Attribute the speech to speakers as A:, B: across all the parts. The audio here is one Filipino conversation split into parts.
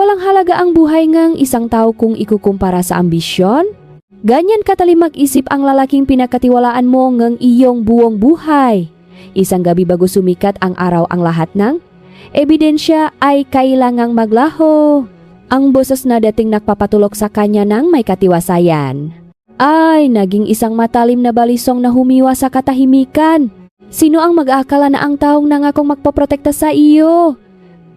A: Walang halaga ang buhay ngang isang tao kung ikukumpara sa ambisyon. Ganyan katali mag-isip ang lalaking pinakatiwalaan mo ngang iyong buong buhay. Isang gabi bago sumikat ang araw ang lahat ng ebidensya ay kailangang maglaho. Ang boses na dating nagpapatulog sa kanya ng may katiwasayan ay naging isang matalim na balisong na humiwa sa katahimikan. Sino ang mag-aakala na ang taong nangakong magpaprotekta sa iyo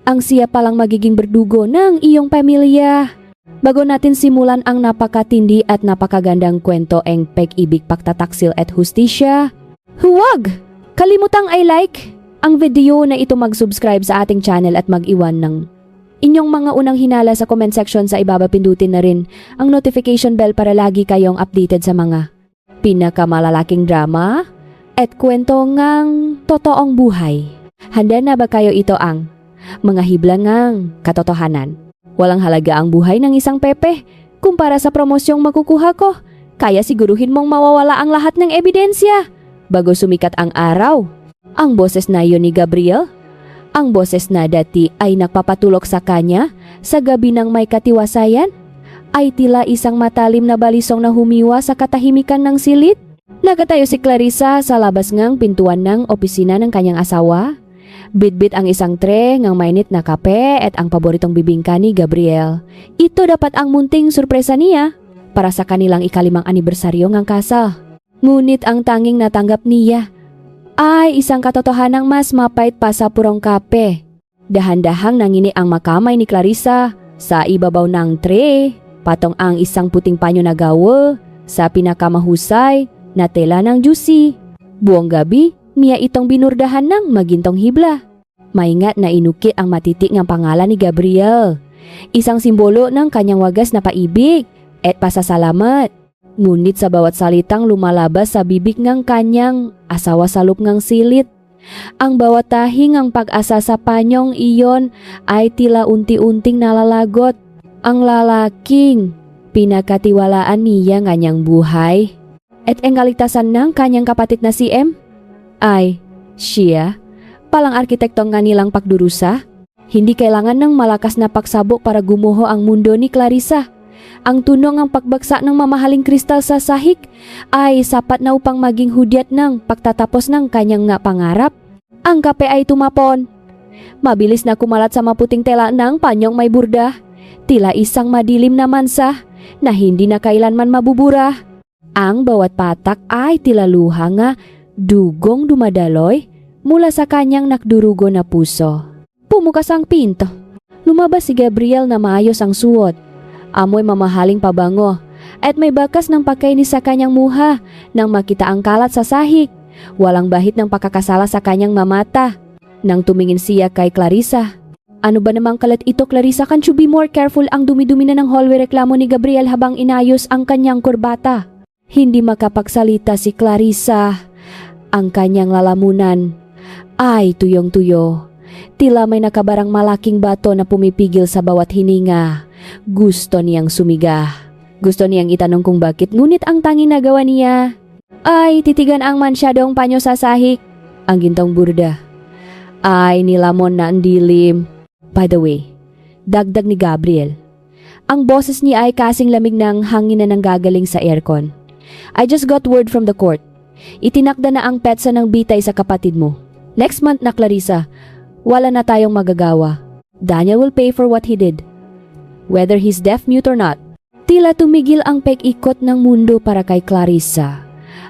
A: ang siya palang magiging berdugo ng iyong pamilya? Bago natin simulan ang napakatindi at napakagandang kwento ang pag-ibig, pagtataksil at hustisya, huwag kalimutang i-like ang video na ito, mag-subscribe sa ating channel at mag-iwan ng inyong mga unang hinala sa comment section. Sa ibaba pindutin na rin ang notification bell para lagi kayong updated sa mga pinakamalalaking drama at kwento ngang totoong buhay. Handa na ba kayo? Ito ang mga hiblangang katotohanan. Walang halaga ang buhay ng isang pepe kumpara sa promosyong makukuha ko. Kaya siguruhin mong mawawala ang lahat ng ebidensya bago sumikat ang araw. Ang boses na iyon ni Gabriel, ang boses na dati ay nagpapatulog sa kanya sa gabi ng may katiwasayan, ay tila isang matalim na balisong na humiwa sa katahimikan ng silid. Nakatayo si Clarissa sa labas ngang pintuan ng opisina ng kanyang asawa. Bitbit ang isang tray ngang mainit na kape at ang paboritong bibingka ni Gabriel. Ito dapat ang munting sorpresa niya para sa kanilang ikalimang anibersaryo ngang kasal. Ngunit ang tanging natanggap niya ay isang katotohanang mas mapait pa sa purong kape. Dahan-dahang nangini ang makamay ni Clarissa sa ibabaw ng tray, patong ang isang puting panyo na gawo sa pinakamahusay na tela ng juicy. Buong gabi, niya itong binurdahan ng magintong hibla. Maingat na inukit ang matitik ng pangalan ni Gabriel, isang simbolo ng kanyang wagas na paibig at pasasalamat. Ngunit sa bawat salitang lumalabas sa bibig ng kanyang asawa salup ngang silit, ang bawat tahing ang pag-asa sa panyong iyon ay tila unti-unting nalalagot. Ang lalaking pinakatiwalaan niya nganyang buhay at ang kaligtasan ng kanyang kapatid na si M ay siya palang arkitektong kanilang pagdurusa. Hindi kailangan ng malakas na pagsabok para gumuho ang mundo ni Clarissa. Ang tunong ang pagbagsak ng mamahaling kristal sa sahig ay sapat na upang maging hudyat ng pagtatapos ng kanyang pangarap. Ang kape ay tumapon. Mabilis na kumalat sa maputing tela ng panyong may burda, tila isang madilim na mansa na hindi na kailanman mabubura. Ang bawat patak ay tila luha nga dugong dumadaloy mula sa kanyang nakdurugo na puso. Pumukas ang pinto. Lumabas si Gabriel na maayos ang suot. Amoy mamahaling pabango at may bakas ng pagkainis sa kanyang muha nang makita ang kalat sa sahig. Walang bahid ng pagkakasala sa kanyang mamata. Nang tumingin siya kay Clarissa, "Ano ba namang kalat ito, Clarissa? Can't you be more careful?" Ang dumi-dumi na ng hallway reklamo ni Gabriel habang inayos ang kanyang kurbata. Hindi makapagsalita si Clarissa. Ang kanyang lalamunan ay tuyong-tuyo. Tila may nakabarang malaking bato na pumipigil sa bawat hininga. Gusto niyang sumiga. Gusto niyang itanong kung bakit, ngunit ang tanging nagawa niya ay titigan ang mansyadong panyo sa sahig. Ang gintong burda ay nilamon na ang dilim. By the way, dagdag ni Gabriel, ang boses niya ay kasing lamig ng hangin na nanggagaling sa aircon. "I just got word from the court. Itinakda na ang petsa ng bitay sa kapatid mo. Next month na, Clarissa. Wala na tayong magagawa. Daniel will pay for what he did, whether he's deaf, mute or not." Tila tumigil ang pag-ikot ng mundo para kay Clarissa.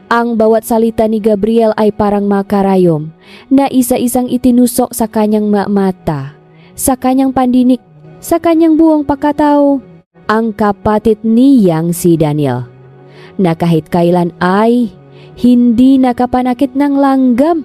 A: Ang bawat salita ni Gabriel ay parang makarayom na isa-isang itinusok sa kanyang mata, sa kanyang pandinig, sa kanyang buong pagkatao. Ang kapatid niyang si Daniel, na kahit kailan ay hindi nakapanakit ng langgam,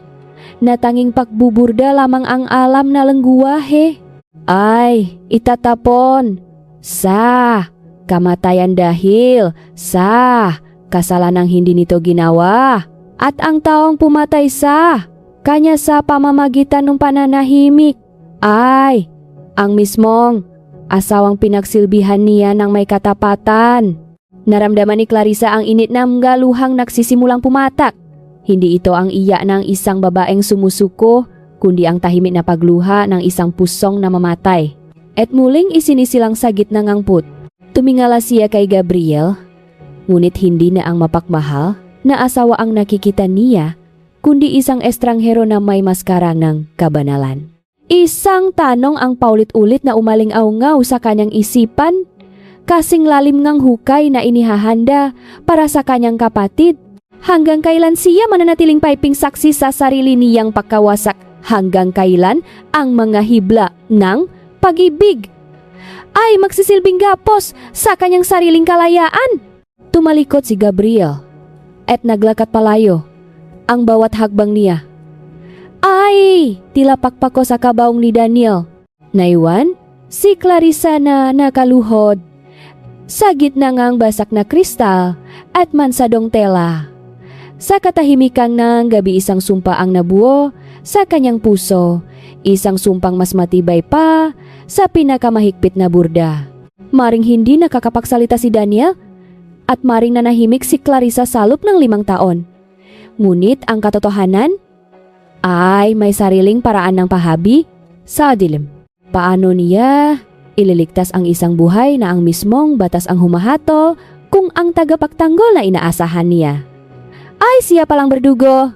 A: na tanging pagbuburda lamang ang alam na lengguwahe, ay itatapon sa kamatayan dahil sa kasalanang hindi nito ginawa. At ang taong pumatay sa kanya sa pamamagitan ng pananahimik ay ang mismong asawang pinagsilbihan niya ng may katapatan. Naramdaman ni Clarissa ang init na luhang nagsisimulang pumatak. Hindi ito ang iyak ng isang babaeng sumusuko, kundi ang tahimik na pagluha ng isang pusong na mamatay. Et muling isinisilang sagit na ngangput. Tumingala siya kay Gabriel, ngunit hindi na ang mapakmahal na asawa ang nakikita niya, kundi isang estranghero na may maskara ng kabanalan. Isang tanong ang paulit-ulit na umaling-aungaw sa kanyang isipan, kasing lalim ngang hukay na inihahanda para sa kanyang kapatid. Hanggang kailan siya mananatiling piping saksi sa sarili niyang pagkawasak? Hanggang kailan ang mga hibla ng pag-ibig ay magsisilbing gapos sa kanyang sariling kalayaan? Tumalikod si Gabriel at naglakat palayo. Ang bawat hakbang niya ay tila pakpako sa kabaong ni Daniel. Naiwan si Clarissa na nakaluhod sa gitna ngang basak na kristal at mansadong tela. Sa katahimikang ng gabi, isang sumpa ang nabuo sa kanyang puso, isang sumpang mas matibay pa sa pinakamahigpit na burda. Maring hindi nakakapagsalita si Daniel at maring nanahimik si Clarissa sa loob ng 5 taon. Ngunit ang katotohanan ay may sariling paraan ng pahabi sa dilim. Paano niya ililigtas ang isang buhay na ang mismong batas ang humahatol kung ang tagapagtanggol na inaasahan niya ay siya palang berdugo?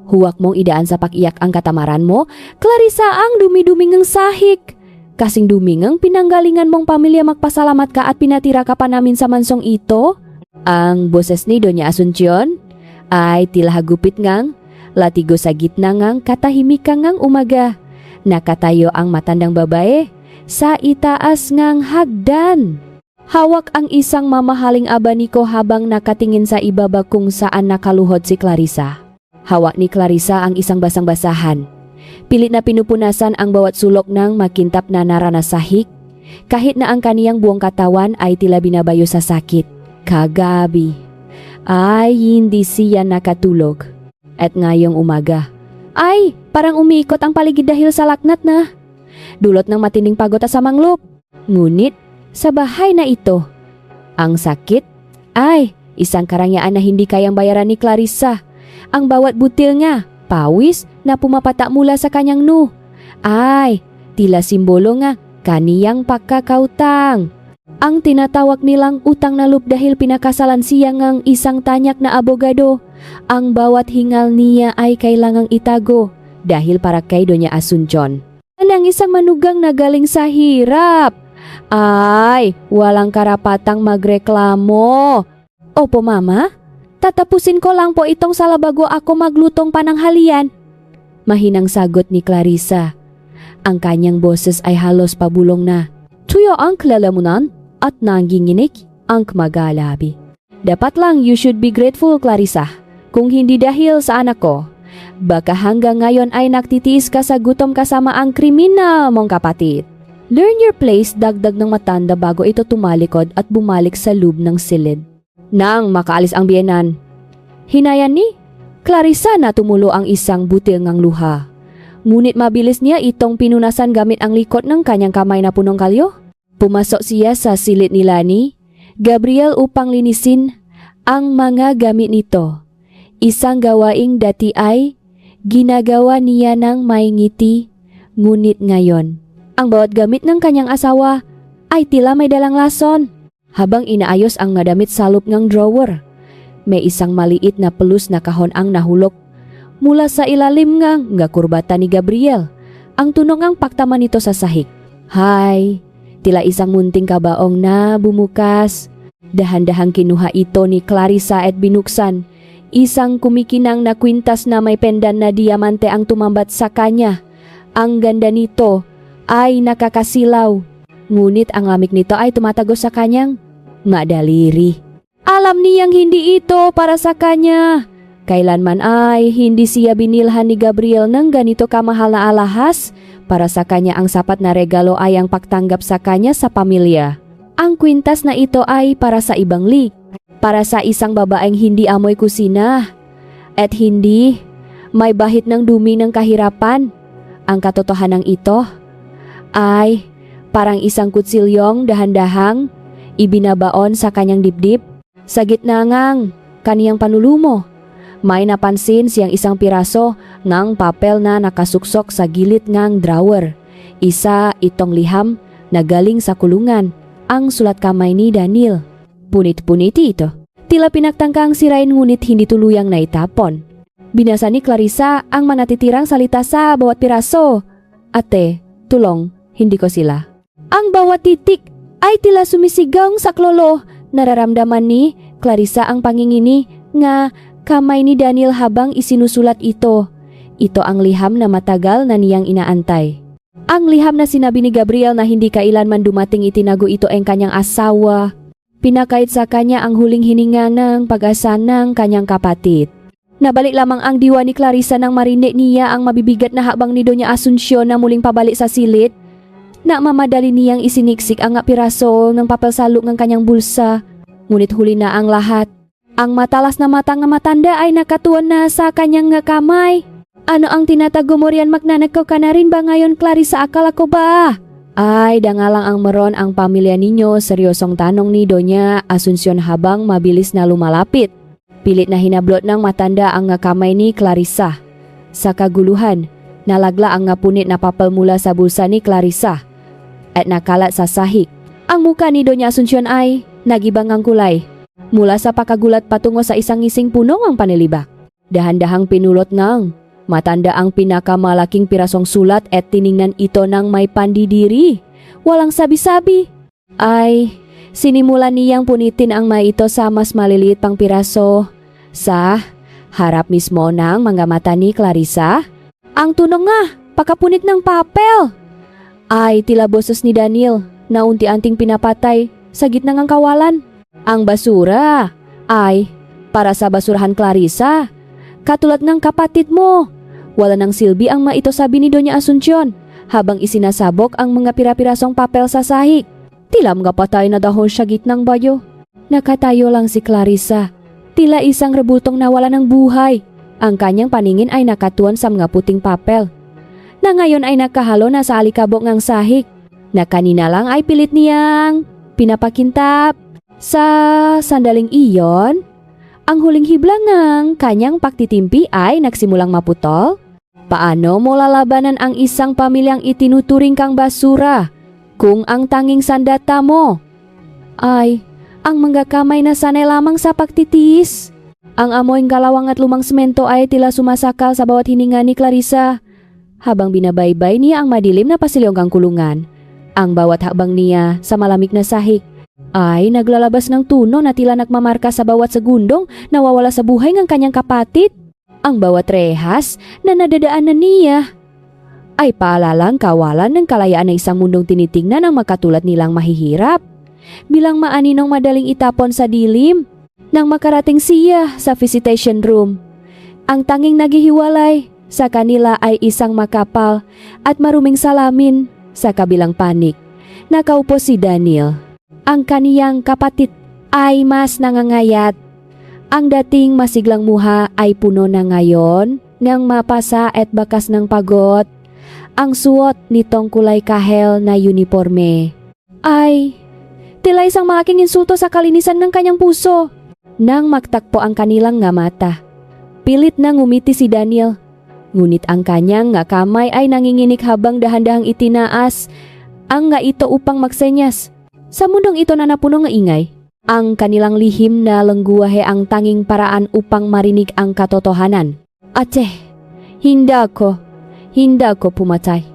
A: Huwag mong idaan sa pakiyak ang katamaran mo, Clarissa, ang dumi-dumi ng sahik. Kasing dumi ng pinanggalingan mong pamilya, magpasalamat ka at pinatira ka pa namin sa mansong ito. Ang boses ni Doña Asuncion ay tila hagupit ngang latigo sa gitna ngang katahimikang ngang umaga. Nakatayo ang matandang babae sa itaas ngang hagdan. Hawak ang isang mamahaling abaniko habang nakatingin sa ibaba kung saan nakaluhod si Clarissa. Hawak ni Clarissa ang isang basang-basahan. Pilit na pinupunasan ang bawat sulok ng makintap na naranasahik, kahit na ang kaniyang buong katawan ay tila binabayo sa sakit. Kagabi ay hindi siya nakatulog. At ngayong umaga ay parang umiikot ang paligid dahil sa laknat na dulot ng matinding pagod at samanglop. Ngunit sa bahay na ito, ang sakit ay isang karangyaan na hindi kayang bayaran ni Clarissa. Ang bawat butil nga, pawis na pumapata mula sa kanyang nu, ay tila simbolo nga kaniyang pagkakautang. Ang tinatawag nilang utang na loob dahil pinakasalan siya ngang isang tanyak na abogado. Ang bawat hingal niya ay kailangang itago dahil para kay Doña Asuncion. Ang isang manugang na galing sa hirap ay walang karapatang magreklamo. Opo, Mama, tatapusin ko lang po itong sala bago ako maglutong pananghalian. Mahinang sagot ni Clarissa. Ang kanyang boses ay halos pabulong na. Tuyo ang lalamunan at nanginginig ang magalabi. Dapat lang you should be grateful, Clarissa. Kung hindi dahil sa anak ko, baka hanggang ngayon ay nagtitiis ka sa gutom kasama ang kriminal mong kapatid. Learn your place, dagdag ng matanda bago ito tumalikod at bumalik sa loob ng silid. Nang makaalis ang biyenan, hinayan ni Clarissa na tumulo ang isang butil ng luha. Ngunit mabilis niya itong pinunasan gamit ang likod ng kanyang kamay na punong kalyo. Pumasok siya sa silid ni Lani, Gabriel, upang linisin ang mga gamit nito. Isang gawaing dati ay ginagawa niya ng may ngiti, ngunit ngayon ang bawat gamit ng kanyang asawa ay tila may dalang lason. Habang inaayos ang mga damit sa loob ng drawer, may isang maliit na pelus na kahon ang nahulog mula sa ilalim ng kurbata ni Gabriel. Ang tunog ang paktaman nito sa sahig. Hay, tila isang munting kabaong na bumukas. Dahan-dahang kinuha ito ni Clarissa at binuksan. Isang kumikinang na kwintas na may pendan na diamante ang tumambat sa kanya. Ang ganda nito ay nakakasilaw, ngunit ang lamig nito ay tumatagos sa kanyang daliri. Alam niyang hindi ito para sa kanya. Kailanman ay hindi siya binilhan ni Gabriel ng ganito kamahal na alahas. Para sa kanya ang sapat na regalo ay ang pagtanggap sa kanya sa pamilya. Ang kwintas na ito ay para sa ibang lig, para sa isang babaeng hindi amoy kusina at hindi may bahid ng dumi ng kahirapan. Ang katotohanan ito ay parang isang kutsilyong dahan-dahang ibinabaon sa kanyang dibdib. Sa gitna ngang kaniyang panulumo, may napansin siyang isang piraso ng papel na nakasuksok sa gilid ngang drawer. Isa itong liham nagaling sa kulungan ang sulat kamay ni Daniel. Punit-puniti ito. Tila pinagtangkang sirain ngunit hindi tuluyang naitapon. Binasa ni Clarissa ang manatitirang salita sa bawat piraso. Ate, tulong, hindi ko sila. Ang bawat titik ay tila sumisigaw sa klolo. Nararamdaman ni Clarissa ang pangingini nga kamay ni Daniel habang isinusulat ito. Ito ang liham na matagal na niyang inaantay. Ang liham na sinabi ni Gabriel na hindi kailanman dumating itinago ito ang kanyang asawa. Pinakait sa kanya ang huling hininga ng pag-asa ng kanyang kapatid. Nabalik lamang ang diwa ni Clarissa nang marinig niya ang mabibigat na habang ni Doña Asuncion na muling pabalik sa silid. Na mamadali niyang isiniksik ang piraso ng papel salok ng kanyang bulsa. Ngunit huli na ang lahat. Ang matalas na mata nga matanda ay nakatuon na sa kanyang kamay. Ano ang tinatago mo riyan, magnanakaw ka na rin ba ngayon, Clarissa? Akala ko ba? Ay, dangalang ang meron ang pamilya ninyo, seryosong tanong ni Doña Asuncion habang mabilis na lumalapit. Pilit na hinablot ng matanda ang kamay ni Clarissa. Sa kaguluhan, nalagla ang punit na papel mula sa bulsa ni Clarissa at nakalat sa sahig. Ang muka ni Doña Asuncion ay nagibang ang kulay. Mula sa pakagulat patungo sa isang ngising punong ang panilibak. Dahan-dahang pinulot ng matanda ang pinakamalaking pirasong sulat at tiningnan ito ng may pandidiri. Walang sabi-sabi. Ay, sinimulan niyang punitin ang may ito sa mas maliliit pang piraso. Sa harap mismo ng mga mata ni Clarissa. Ang tunog nga, pakapunit ng papel. Ay, tila boses ni Daniel na unti-anting pinapatay sa gitna ng kawalan. Ang basura. Ay, para sa basurahan, Clarissa. Katulad ng kapatid mo. Wala nang silbi ang maito, sabi ni Doña Asuncion habang isinasabok ang mga pira-pirasong papel sa sahig. Tila mga patay na dahon sa gitnang bayo. Nakatayo lang si Clarissa. Tila isang rebultong nawala ng buhay. Ang kanyang paningin ay nakatuon sa mga puting papel na ngayon ay nakahalo na sa alikabok ng sahig na kanina lang ay pilit niyang pinapakintap. Sa sandaling iyon, ang huling hiblang ng kanyang pagtitimpi ay nagsimulang maputol. Paano mo lalabanan ang isang pamilyang itinuturing kang basura kung ang tanging sandata mo ay ang mga kamay na sanay lamang sa pagtitiis? Ang amoy kalawang at lumang semento ay tila sumasakal sa bawat hininga ni Clarissa habang binabaybay niya ang madilim na pasilyonggang kulungan. Ang bawat hakbang niya sa malamig na sahig ay naglalabas ng tuno na tila nagmamarka sa bawat segundong nawawala sa buhay ng kanyang kapatid. Ang bawat rehas na nadadaanan niya ay paalalang kawalan ng kalayaan ng isang mundong tinitingnan ng makatulad nilang mahihirap. Bilang maaninong madaling itapon sa dilim nang makarating siya sa visitation room. Ang tanging naghihiwalay sa kanila ay isang makapal at maruming salamin. Sa kabilang panig, nakaupo si Daniel. Ang kaniyang kapatid ay mas nangangayat. Ang dating masiglang muha ay puno na ngayon ng mapasa at bakas ng pagod. Ang suot nitong kulay kahel na uniforme ay tila isang malaking insulto sa kalinisan ng kanyang puso. Nang magtakpo ang kanilang nga mata, pilit na ngumiti si Daniel. Ngunit ang kanyang nga kamay ay nanginginig habang dahan-dahang itinaas ang nga ito upang magsenyas. Sa mundong ito na napuno ng ingay, ang kanilang lihim na lengguwahe ang tanging paraan upang marinig ang katotohanan. Ate, hindi ako pumatay.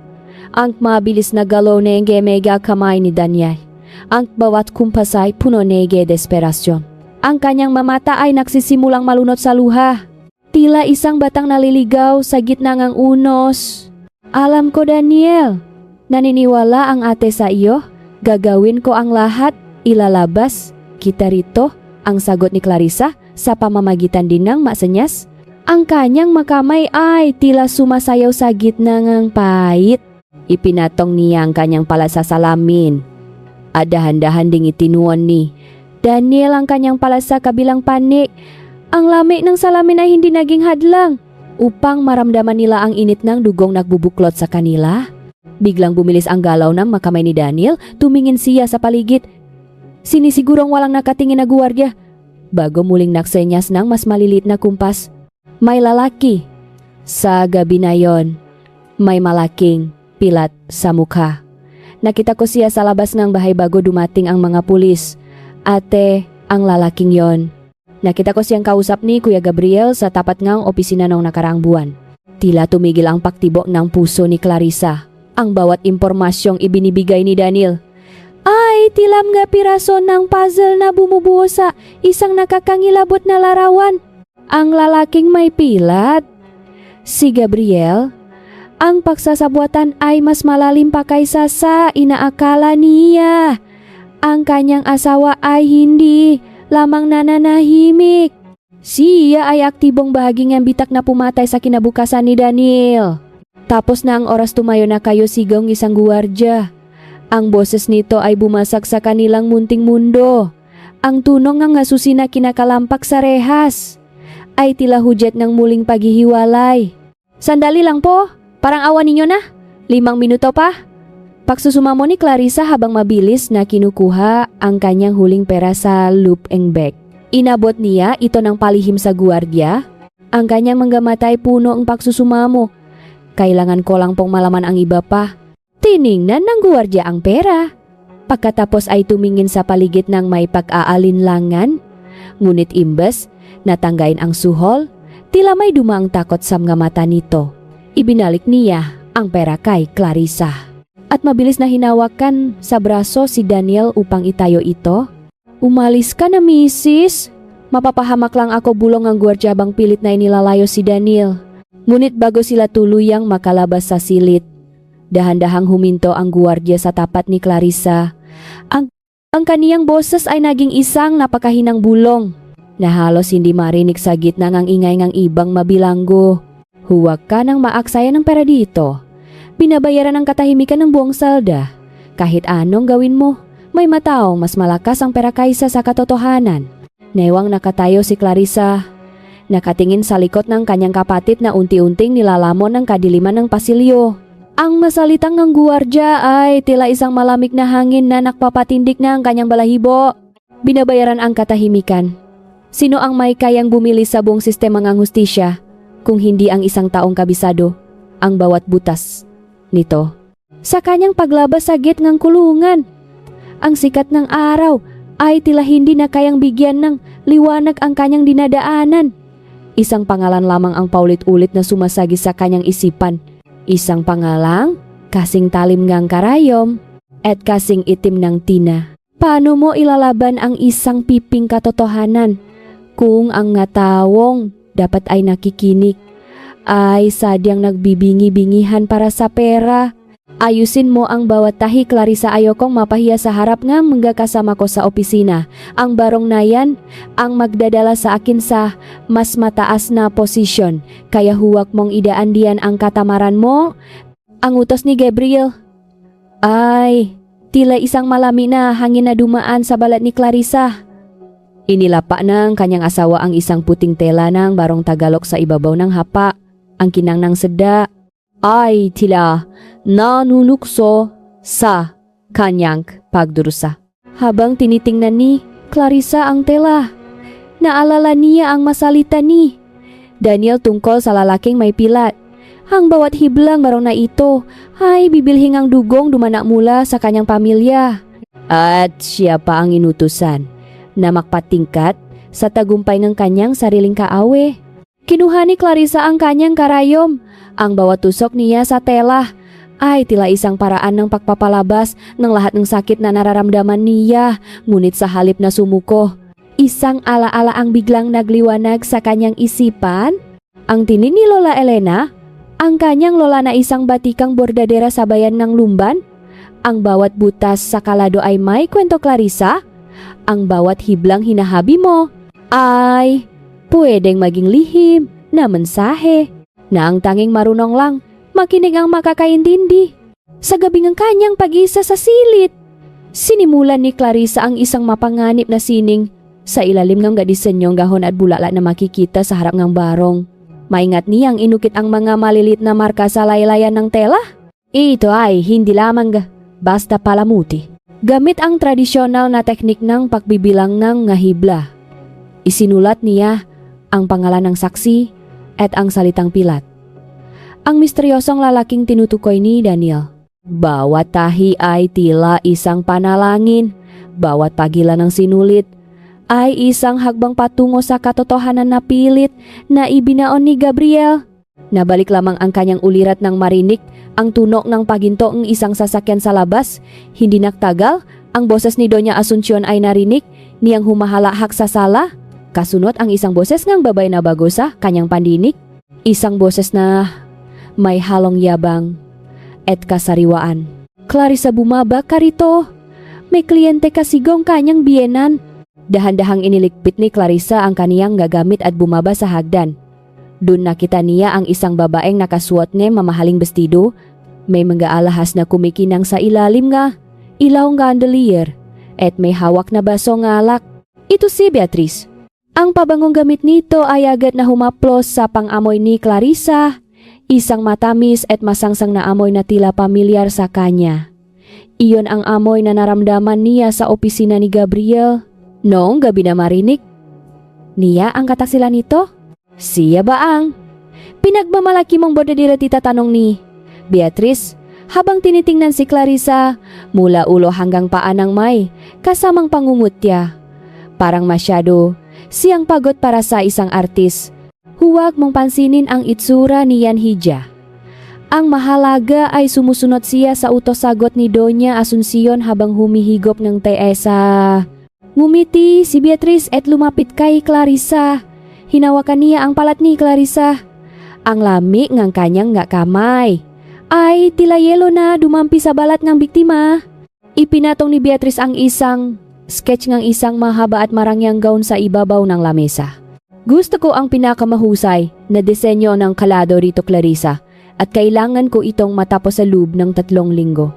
A: Ang mabilis na galaw nege mega kamay ni Daniel. Ang bawat kumpas ay puno nege desperasyon. Ang kanyang mamata ay nagsisimulang malunot sa luha. Tila isang batang naliligaw sa gitna ng unos. Alam ko, Daniel, naniniwala ang ate sa iyo. Gagawin ko ang lahat, ilalabas kita rito, ang sagot ni Clarissa sa pamamagitan din ng masenyas. Ang kanyang makamay ay tila sumasayaw sa gitna ng pait. Ipinatong niya ang kanyang pala sa salamin. At dahan-dahan ding itinuon ni Daniel ang kanyang pala sa kabilang panik. Ang lamig ng salamin ay hindi naging hadlang upang maramdaman nila ang init ng dugong nagbubuklot sa kanila. Biglang bumilis ang galaw ng makamay ni Daniel, tumingin siya sa paligid. Sinisigurong walang nakatingin na guwardiya. Bago muling naksenyas ng mas malilit na kumpas. May lalaki. Sa gabi na yon, may malaking pilat sa mukha. Nakita ko siya sa labas ng bahay bago dumating ang mga pulis. Ate, ang lalaking yon. Nakita ko siyang kausap ni Kuya Gabriel sa tapat ngang opisina noong nakaraang buwan. Tila tumigil ang paktibok ng puso ni Clarissa. Ang bawat impormasyong ibinibigay ni Daniel ay tilam nga piraso ng puzzle na bumubuo sa isang nakakangilabot na larawan. Ang lalaking may pilat, si Gabriel, ang pagsasabuatan ay mas malalim pa kaysa sa inaakala niya. Ang kanyang asawa ay hindi lamang nananahimik. Siya ay aktibong bahagi ng bitak na pumatay sa kinabukasan ni Daniel. Tapos na ang oras tumayo na kayo sigaw ng isang guwardya. Ang boses nito ay bumasak sa kanilang munting mundo. Ang tunong ng asusina kinakalampak sa rehas ay tila hudyat ng muling paghihiwalay. Sandali lang po, parang awan ninyo na. 5 minuto pa. Pagsusumamo ni Clarissa habang mabilis na kinukuha ang kanyang huling pera sa looping bag. Inabot niya ito ng palihim sa guwardya. Ang kanyang manggamatay puno ang pagsusumamo. Kailangan ko lang pong malaman ang iba pa. Tiningnan ng guwardya ang pera. Pagkatapos ay tumingin sa paligid ng may pag-aalinlangan. Ngunit imbes natanggain ang suhol, tila may dumaang takot sa mga mata nito. Ibinalik niya ang pera kay Clarissa. At mabilis na hinawakan sa braso si Daniel upang itayo ito. Umalis ka na, misis. Mapapahamak lang ako, bulong ang gwardiya habang pilit na inilalayo si Daniel. Ngunit bago sila tuluyang makalabas sa silid, dahan-dahang huminto ang gwardiya sa tapat ni Clarissa. Ang kaniyang boses ay naging isang napakahinang bulong na halos hindi marinig sa gitna ng ingay ng ibang mabilanggo. Huwag ka nang maaksaya ng pera dito. Binabayaran ang katahimikan ng buong salda. Kahit anong gawin mo, may mataong mas malakas ang pera kaysa sa katotohanan. Newang nakatayo si Clarissa. Nakatingin sa likod ng kanyang kapatid na unti-unting nilalamon ng kadiliman ng pasilyo. Ang masalitang ng guwardya ay tila isang malamig na hangin na nakpapatindik na ang kanyang balahibo. Binabayaran ang katahimikan. Sino ang may kayang bumili sa buong sistema ng hustisya kung hindi ang isang taong kabisado ang bawat butas nito? Sa kanyang paglabas sa gate ng kulungan, ang sikat ng araw ay tila hindi na kayang bigyan ng liwanag ang kanyang dinadaanan. Isang pangalan lamang ang paulit-ulit na sumasagi sa kanyang isipan. Isang pangalang kasing talim ngang karayom at kasing itim ng tina. Paano mo ilalaban ang isang piping katotohanan kung ang nga tawong dapat ay nakikinig ay sadyang nagbibingi-bingihan para sa pera? Ayusin mo ang bawat tahi, Clarissa. Ayokong mapahiya sa harap nga magkasama ko sa opisina. Ang barong na yan ang magdadala sa akin sa mas mataas na posisyon. Kaya huwag mong idaan diyan ang katamaran mo. Ang utos ni Gabriel ay tila isang malami na hangin na dumaan sa balat ni Clarissa. Inilapa ng kanyang asawa ang isang puting tela ng barong Tagalog sa ibabaw ng hapa. Ang kinang ng seda ay tila nanunukso sa kanyang pagdurusa. Habang tinitingnan ni Clarissa ang tela, naalala niya ang masalita ni Daniel tungkol sa lalaking may pilat. Ang bawat hiblang barong na ito ay bibilhing ang dugong dumana mula sa kanyang pamilya. At siya pa ang inutusan na makpatingkat sa tagumpay ng kanyang sariling kaawe. Kinuha ni Clarissa ang kanyang karayom. Ang bawat tusok niya sa tela ay tila isang paraan ng pagpapalabas ng lahat ng sakit na nararamdaman niya. Ngunit sa halip na sumuko, isang alaala ang biglang nagliwanag sa kanyang isipan. Ang tinig ni Lola Elena, ang kanyang lola na isang batikang bordadera sa bayan ng Lumban. Ang bawat butas sa kalado ay may kwento, Clarissa. Ang bawat hiblang hinahabi mo ay pwedeng maging lihim na mensahe na ang tanging marunong lang makinig ang makakaintindi. Sa gabing ang kanyang pag-isa sa silid, sinimulan ni Clarissa ang isang mapanganib na sining sa ilalim ng gadisenyong gahon at bulala na makikita sa harap ng barong. Maingat niyang inukit ang mga malilit na marka sa laylayan ng tela. Ito ay hindi lamang basta palamuti. Gamit ang tradisyonal na teknik ng pagbibilang ng ngahibla, isinulat niya ang pangalan ng saksi at ang salitang pilat. Ang misteryosong lalaking tinutukoy ni Daniel Bawat tahi ay tila isang panalangin, bawat pagila ng sinulit ay isang hagbang patungo sa katotohanan na pilit na ibinaon ni Gabriel. Nabalik lamang ang kanyang ulirat nang marinig ang tunok ng paginto ng isang sasakyan sa labas. Hindi nagtagal, ang boses ni Doña Asuncion ay narinig niyang humahalahak sa sala. Kasunod ang isang boses ng babay na bago sa kanyang pandinig. Isang boses na may halong yabang at kasariwaan. Clarissa, bumaba ka rito. May kliyente kasigong kanyang biyenan. Dahan-dahang iniligpit ni Clarissa ang kaniyang gagamit at bumaba sa hagdan. Doon nakita niya ang isang babaeng nakasuot ng mamahaling bestido. May mga alahas na kumikinang sa ilalim nga ilawang gondolier at may hawak na baso ng alak. Ito si Beatrice. Ang pabangong gamit nito ay agad na humaplos sa pang-amoy ni Clarissa. Isang matamis at masangsang na amoy na tila pamilyar sa kanya. Iyon ang amoy na naramdaman niya sa opisina ni Gabriel noong gabi na marinig niya ang kataksilan nito. Siya ba ang pinagmamalaki mong bordadira, tita, tanong ni Beatrice habang tinitingnan si Clarissa mula ulo hanggang paa ng may kasamang pangungutya. Parang masyado siyang pagod para sa isang artis. Huwag mong pansinin ang itsura ni Yanhija. Ang mahalaga ay sumusunod siya sa utos, sagot ni Doña Asuncion habang humihigop ng teesa. Ngumiti si Beatrice at lumapit kay Clarissa. Hinawakan niya ang palat ni Clarissa. Ang lami ng kanyang kamay ay tila yelo na dumampi sa balat ng biktima. Ipinatong ni Beatrice ang isang sketch ng isang mahaba at marangyang gown sa ibabaw ng lamesa. Gusto ko ang pinakamahusay na disenyo ng kalado rito, Clarissa, at kailangan ko itong matapos sa loob ng 3 linggo.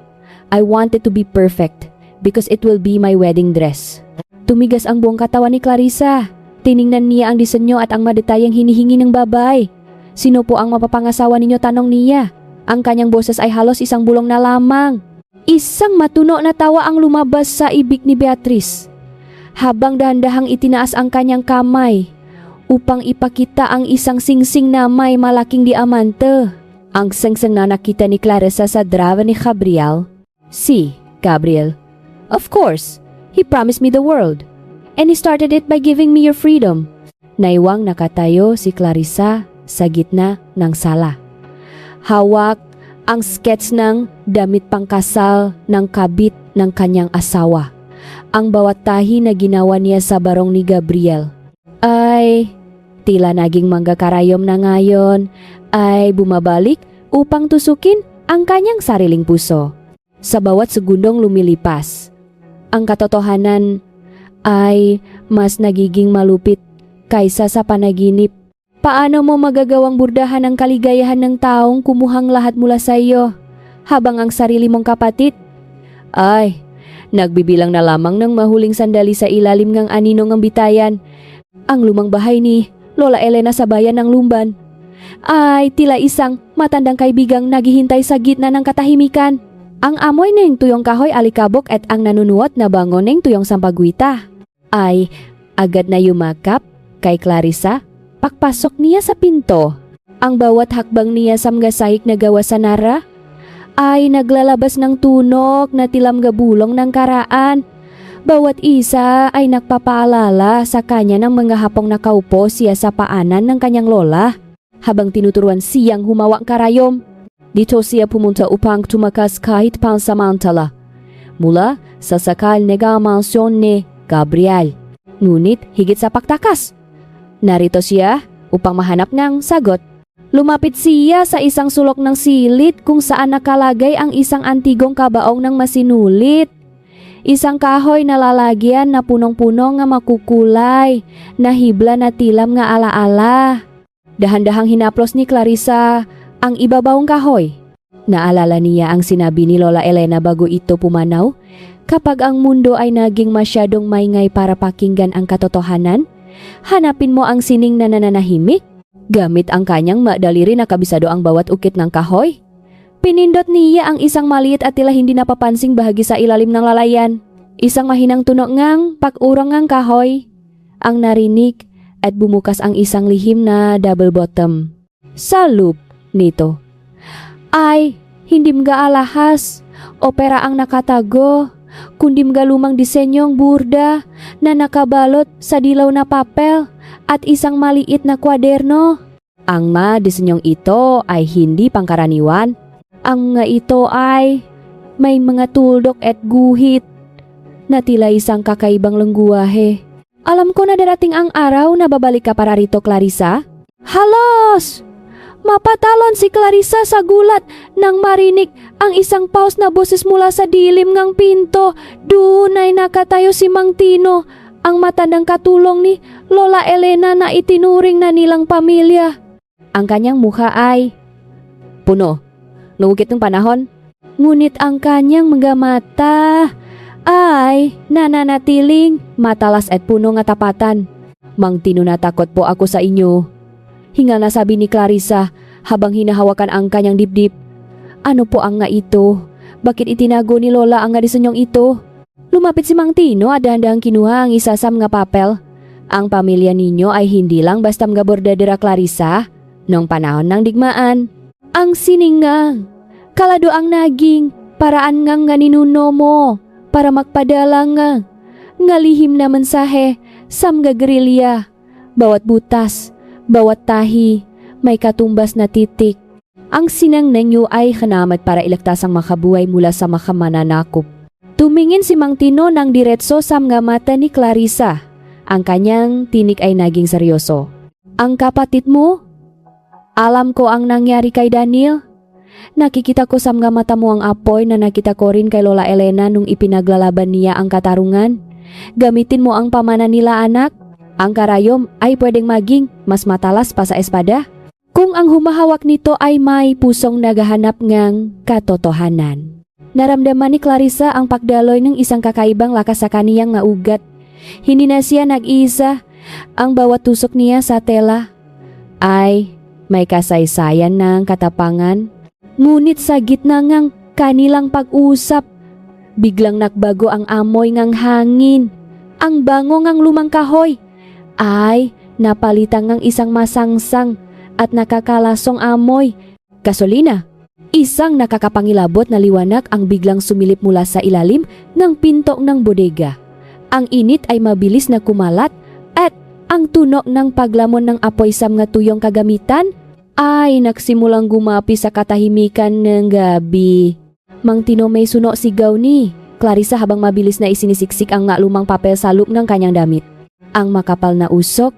A: I want it to be perfect because it will be my wedding dress. Tumigas ang buong katawan ni Clarissa. Tiningnan niya ang disenyo at ang madetayang hinihingi ng babay. Sino po ang mapapangasawa ninyo, tanong niya. Ang kanyang boses ay halos isang bulong na lamang. Isang matuno na tawa ang lumabas sa ibig ni Beatrice habang dahan-dahang itinaas ang kanyang kamay upang ipakita ang isang singsing na may malaking diamante. Ang singsing na nakita ni Clarissa sa drawer ni Gabriel. Si Gabriel. Of course, he promised me the world. And he started it by giving me your freedom. Naiwang nakatayo si Clarissa sa gitna ng sala. Hawak ang sketch ng damit pangkasal ng kabit ng kanyang asawa. Ang bawat tahi na ginawa niya sa barong ni Gabriel ay tila naging manggakarayom na ngayon ay bumabalik upang tusukin ang kanyang sariling puso. Sa bawat segundong lumilipas, ang katotohanan ay mas nagiging malupit kaysa sa panaginip. Paano mo magagawang burdahan ang kaligayahan ng taong kumuhang lahat mula sa iyo habang ang sarili mong kapatid ay nagbibilang na lamang ng mahuling sandali sa ilalim ng anino ng bitayan? Ang lumang bahay ni Lola Elena sa bayan ng Lumban ay tila isang matandang kaibigang naghihintay sa gitna ng katahimikan. Ang amoy ng tuyong kahoy alikabok at ang nanunuot na bango ng tuyong sampagwita ay agad na yumakap kay Clarissa. Pagpasok niya sa pinto, ang bawat hakbang niya sa mga sahig na gawa sa nara ay naglalabas ng tunok na tilam gabulong ng karaan. Bawat isa ay nagpapaalala sa kanya ng mga hapong nakaupo siya sa paanan ng kanyang lola habang tinuturuan siyang humawak karayom. Dito siya pumunta upang tumakas kahit pansamantala mula sa sakal na mansyon ni Gabriel. Ngunit higit sa pagtakas, narito siya upang mahanap ng sagot. Lumapit siya sa isang sulok ng silid kung saan nakalagay ang isang antigong kabaong ng masinulit. Isang kahoy na lalagyan na punong-puno nga makukulay, na hibla na tilam nga alaala. Dahan-dahang hinaplos ni Clarissa ang ibabawong kahoy. Naalala niya ang sinabi ni Lola Elena bago ito pumanaw. Kapag ang mundo ay naging masyadong maingay para pakinggan ang katotohanan, hanapin mo ang sining na nananahimik. Gamit ang kanyang madaliri na kabisado ang bawat ukit ng kahoy, pinindot niya ang isang maliit at tila hindi napapansing bahagi sa ilalim ng lalayan. Isang mahinang tunog ngang pag-urong ngang kahoy ang narinig at bumukas ang isang lihim na double bottom. Sa loop nito ay Hindim ga alahas, opera ang nakatago, kundim ga lumang disenyong burda na nakabalot sa dilaw na papel at isang maliit na kwaderno. Ang mga disenyong ito ay hindi pangkaraniwan. Ang nga ito ay may mga tuldok at guhit na tila isang kakaibang lengguwahe. Alam ko na darating ang araw na babalik ka para rito, Clarissa. Halos! Mapatalon si Clarissa sa gulat nang marinig ang isang paus na boses mula sa dilim ngang pinto. Doon ay nakatayo si Mang Tino, ang matandang katulong ni Lola Elena na itinuring na nilang pamilya. Ang kanyang mukha ay puno, nungukit ng panahon. Ngunit ang kanyang mga mata ay nananatiling matalas at puno nga tapatan. Mang Tino, natakot po ako sa inyo. Hingal na sabi ni Clarissa habang hinahawakan ang kanyang dibdib. Ano po ang nga ito? Bakit itinago ni Lola ang nga disenyong ito? Lumapit si Mang Tino at dahan-dahang kinuha ang isasam nga papel. Ang pamilya ninyo ay hindi lang basta mga bordadera, Clarissa. Noong panahon ng digmaan, ang siningang, kalado ang naging paraan nga ninuno mo para magpadala nga lihim na mensahe sa mga gerilya. Bawat butas, bawat tahi, may katumbas na titik. Ang sinang ninyo ay hanamat para ilagtas ang makabuhay mula sa makamananakop. Tumingin si Mang Tino ng diretso sa mga mata ni Clarissa. Ang kanyang tinik ay naging seryoso. Ang kapatid mo? Alam ko ang nangyari kay Daniel. Nakikita ko sa mga mata mo ang apoy na nakita ko rin kay Lola Elena nung ipinaglalaban niya ang katarungan. Gamitin mo ang pamana nila, anak. Ang karayom ay pwedeng maging mas matalas pa sa espada kung ang humahawak nito ay may pusong naghahanap ngang katotohanan. Naramdaman ni Clarissa ang pagdaloy ng isang kakaibang lakas sa kaniyang nga ugat. Hindi na siya nag-iisa. Ang bawat tusok niya sa tela ay may kasaysayan ng katapangan. Ngunit sa gitna ngang kanilang pag-usap, biglang nagbago ang amoy ngang hangin. Ang bango ngang lumang kahoy ay napalitan ngang isang masangsang at nakakalasong amoy. Gasolina. Isang nakakapangilabot na liwanag ang biglang sumilip mula sa ilalim ng pinto ng bodega. Ang init ay mabilis na kumalat at ang tunog ng paglamon ng apoy sa mga tuyong kagamitan ay nagsimulang gumapi sa katahimikan ng gabi. Mang Tino, may suno sigaw ni Clarissa habang mabilis na isinisiksik ang nga lumang papel sa loop ng kanyang damit. Ang makapal na usok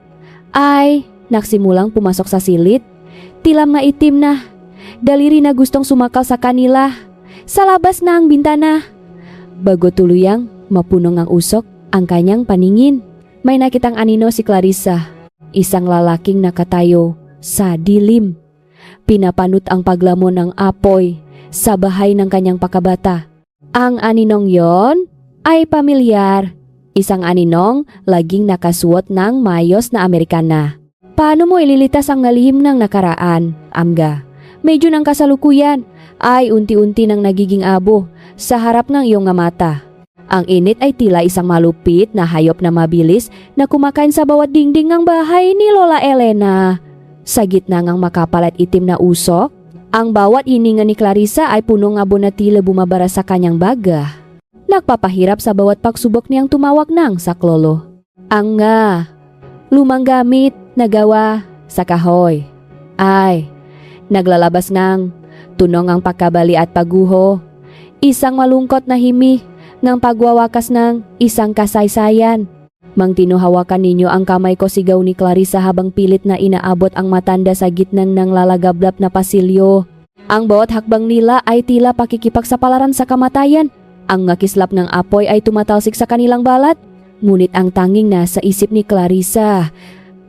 A: ay nagsimulang pumasok sa silid. Tilam nga itim na, daliri na gustong sumakal sa kanila. Sa labas na ang bintana. Bago tuluyang mapunong ang usok ang kanyang paningin, may nakitang anino si Clarissa. Isang lalaking nakatayo sa dilim. Pinapanot ang paglamon ng apoy sa bahay ng kanyang pakabata. Ang aninong yon ay pamilyar. Isang aninong laging nakasuot ng mayos na Amerikana. Paano mo ililitas ang ngalihim ng nakaraan, Amga? Medyo ng kasalukuyan ay unti-unti nang nagiging abo sa harap ng iyong mata. Ang init ay tila isang malupit na hayop na mabilis na kumakain sa bawat dingding ng bahay ni Lola Elena. Sa gitna ng makapal at itim na usok, ang bawat hininga ni Clarissa ay puno nga na tila bumabara sa kanyang baga. Nagpapahirap sa bawat pagsubok niyang tumawag ng saklolo. Ang nga lumang gamit na gawa sa kahoy ay naglalabas ng tunong ang pagkabali at pagguho. Isang malungkot na himi ng pagwawakas ng isang kasaysayan. Mang Tino, hawakan ninyo ang kamay ko, sigaw ni Clarissa habang pilit na inaabot ang matanda sa gitna ng lalagablap na pasilyo. Ang bawat hakbang nila ay tila pakikipagsapalaran sa kamatayan. Ang ngakislap ng apoy ay tumatalsik sa kanilang balat. Ngunit ang tanging nasa isip ni Clarissa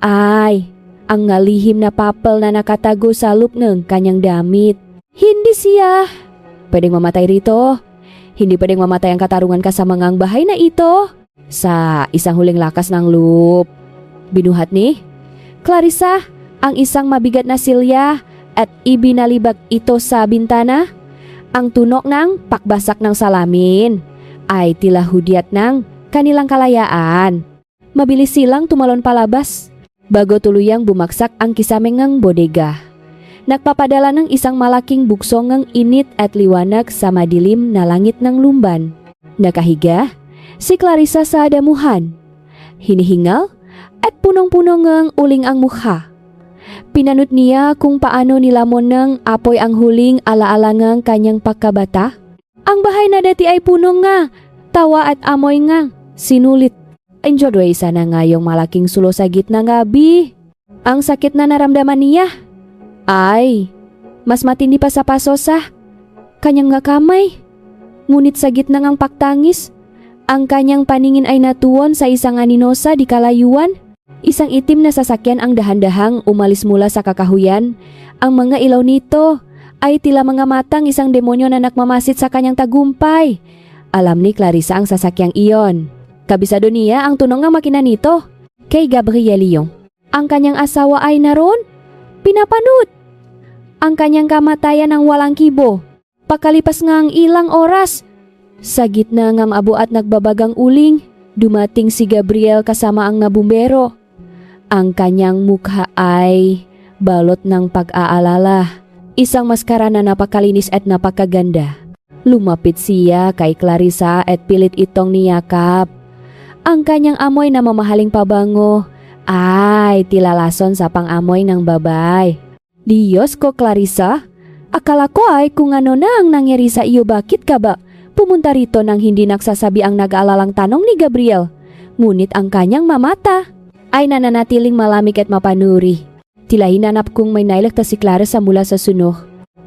A: ay ang ngalihim na papel na nakatago sa loop ng kanyang damit. Hindi siya pwedeng mamatay rito. Hindi pwedeng mamatay ang katarungan kasama ngang bahay na ito. Sa isang huling lakas ng loop, binuhat ni Clarissa ang isang mabigat na silya at ibinalibag ito sa bintana. Ang tunog ng pakbasak ng salamin ay tila hudyat ng kanilang kalayaan. Mabilis silang tumalon palabas bago tuluyang bumaksak ang kisamengang bodega. Nagpapadala ng isang malaking bukso ng init at liwanag sa madilim na langit ng lumban. Nakahiga, si Clarissa sa damuhan. Hinihingal at punong-puno ng uling ang mukha. Pinanut niya kung paano nilamon ng apoy ang huling alaala ng kanyang pagkabata. Ang bahay na dati ay puno nga, tawa at amoy nga, sinulit. Enjoy sana nga yung malaking sulo sa gitna nga bi. Ang sakit na naramdaman niya. Ay, mas matindi pa sa pasosa. Kanyang nga kamay. Ngunit sa gitna ng pagtangis, ang kanyang paningin ay natuon sa isang aninosa di kalayuan. Isang itim na sasakyan ang dahan-dahang umalis mula sa kakahuyan. Ang mga ilaw nito ay tila mga matang isang demonyo na nagmamasid sa kanyang tagumpay. Alam ni Clarissa ang sasakyang iyon. Kabisado niya ang tunog ng makina nito. Kay Gabriel Yung. Ang kanyang asawa ay naroon. Pinapanood. Ang kanyang kamatayan ng walang kibo. Pakalipas nga ang ilang oras. Sa gitna ng abo at nagbabagang uling, dumating si Gabriel kasama ang nabumbero. Ang kanyang mukha ay balot ng pag-aalala. Isang maskara na napakalinis at napakaganda. Lumapit siya kay Clarissa at pilit itong niyakap. Ang kanyang amoy na mamahaling pabango ay tilalason sa pang-amoy ng babay. Diyos ko, Clarissa, akala ko ay kung ano na ang nangyari sa iyo, bakit ka ba pumunta rito nang hindi nagsasabi ang nag-aalalang tanong ni Gabriel? Ngunit ang kanyang mamata ay nananatiling malamig at mapanuri. Tila hinanap kung may nailagtas si Clarissa mula sa sunog.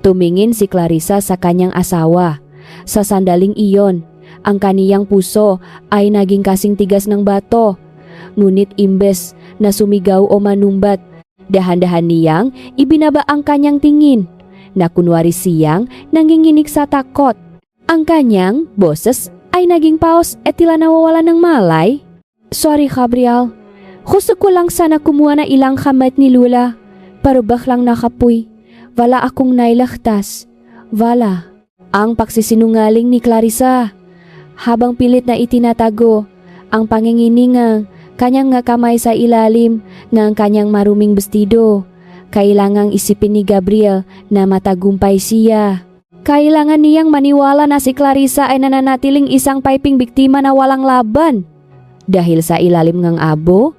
A: Tumingin si Clarissa sa kanyang asawa. Sa sandaling iyon, ang kaniyang puso ay naging kasing tigas ng bato. Ngunit imbes na sumigaw o manumbat, dahan-dahan niyang ibinaba ang kanyang tingin, na kunwari siyang nanginginig sa takot. Ang kanyang boses ay naging paos at tila nawawala ng malay. Sorry, Gabriel. Gusto ko lang sana kumuha na ilang kamay ni Lula. Parubak lang nakapuy. Wala akong nailaktas. Wala. Ang pagsisinungaling ni Clarissa. Habang pilit na itinatago ang panginginingang kanyang nga kamay sa ilalim ng kanyang maruming bestido. Kailangang isipin ni Gabriel na matagumpay siya. Kailangan niyang maniwala na si Clarissa ay nananatiling isang piping biktima na walang laban. Dahil sa ilalim ng abo,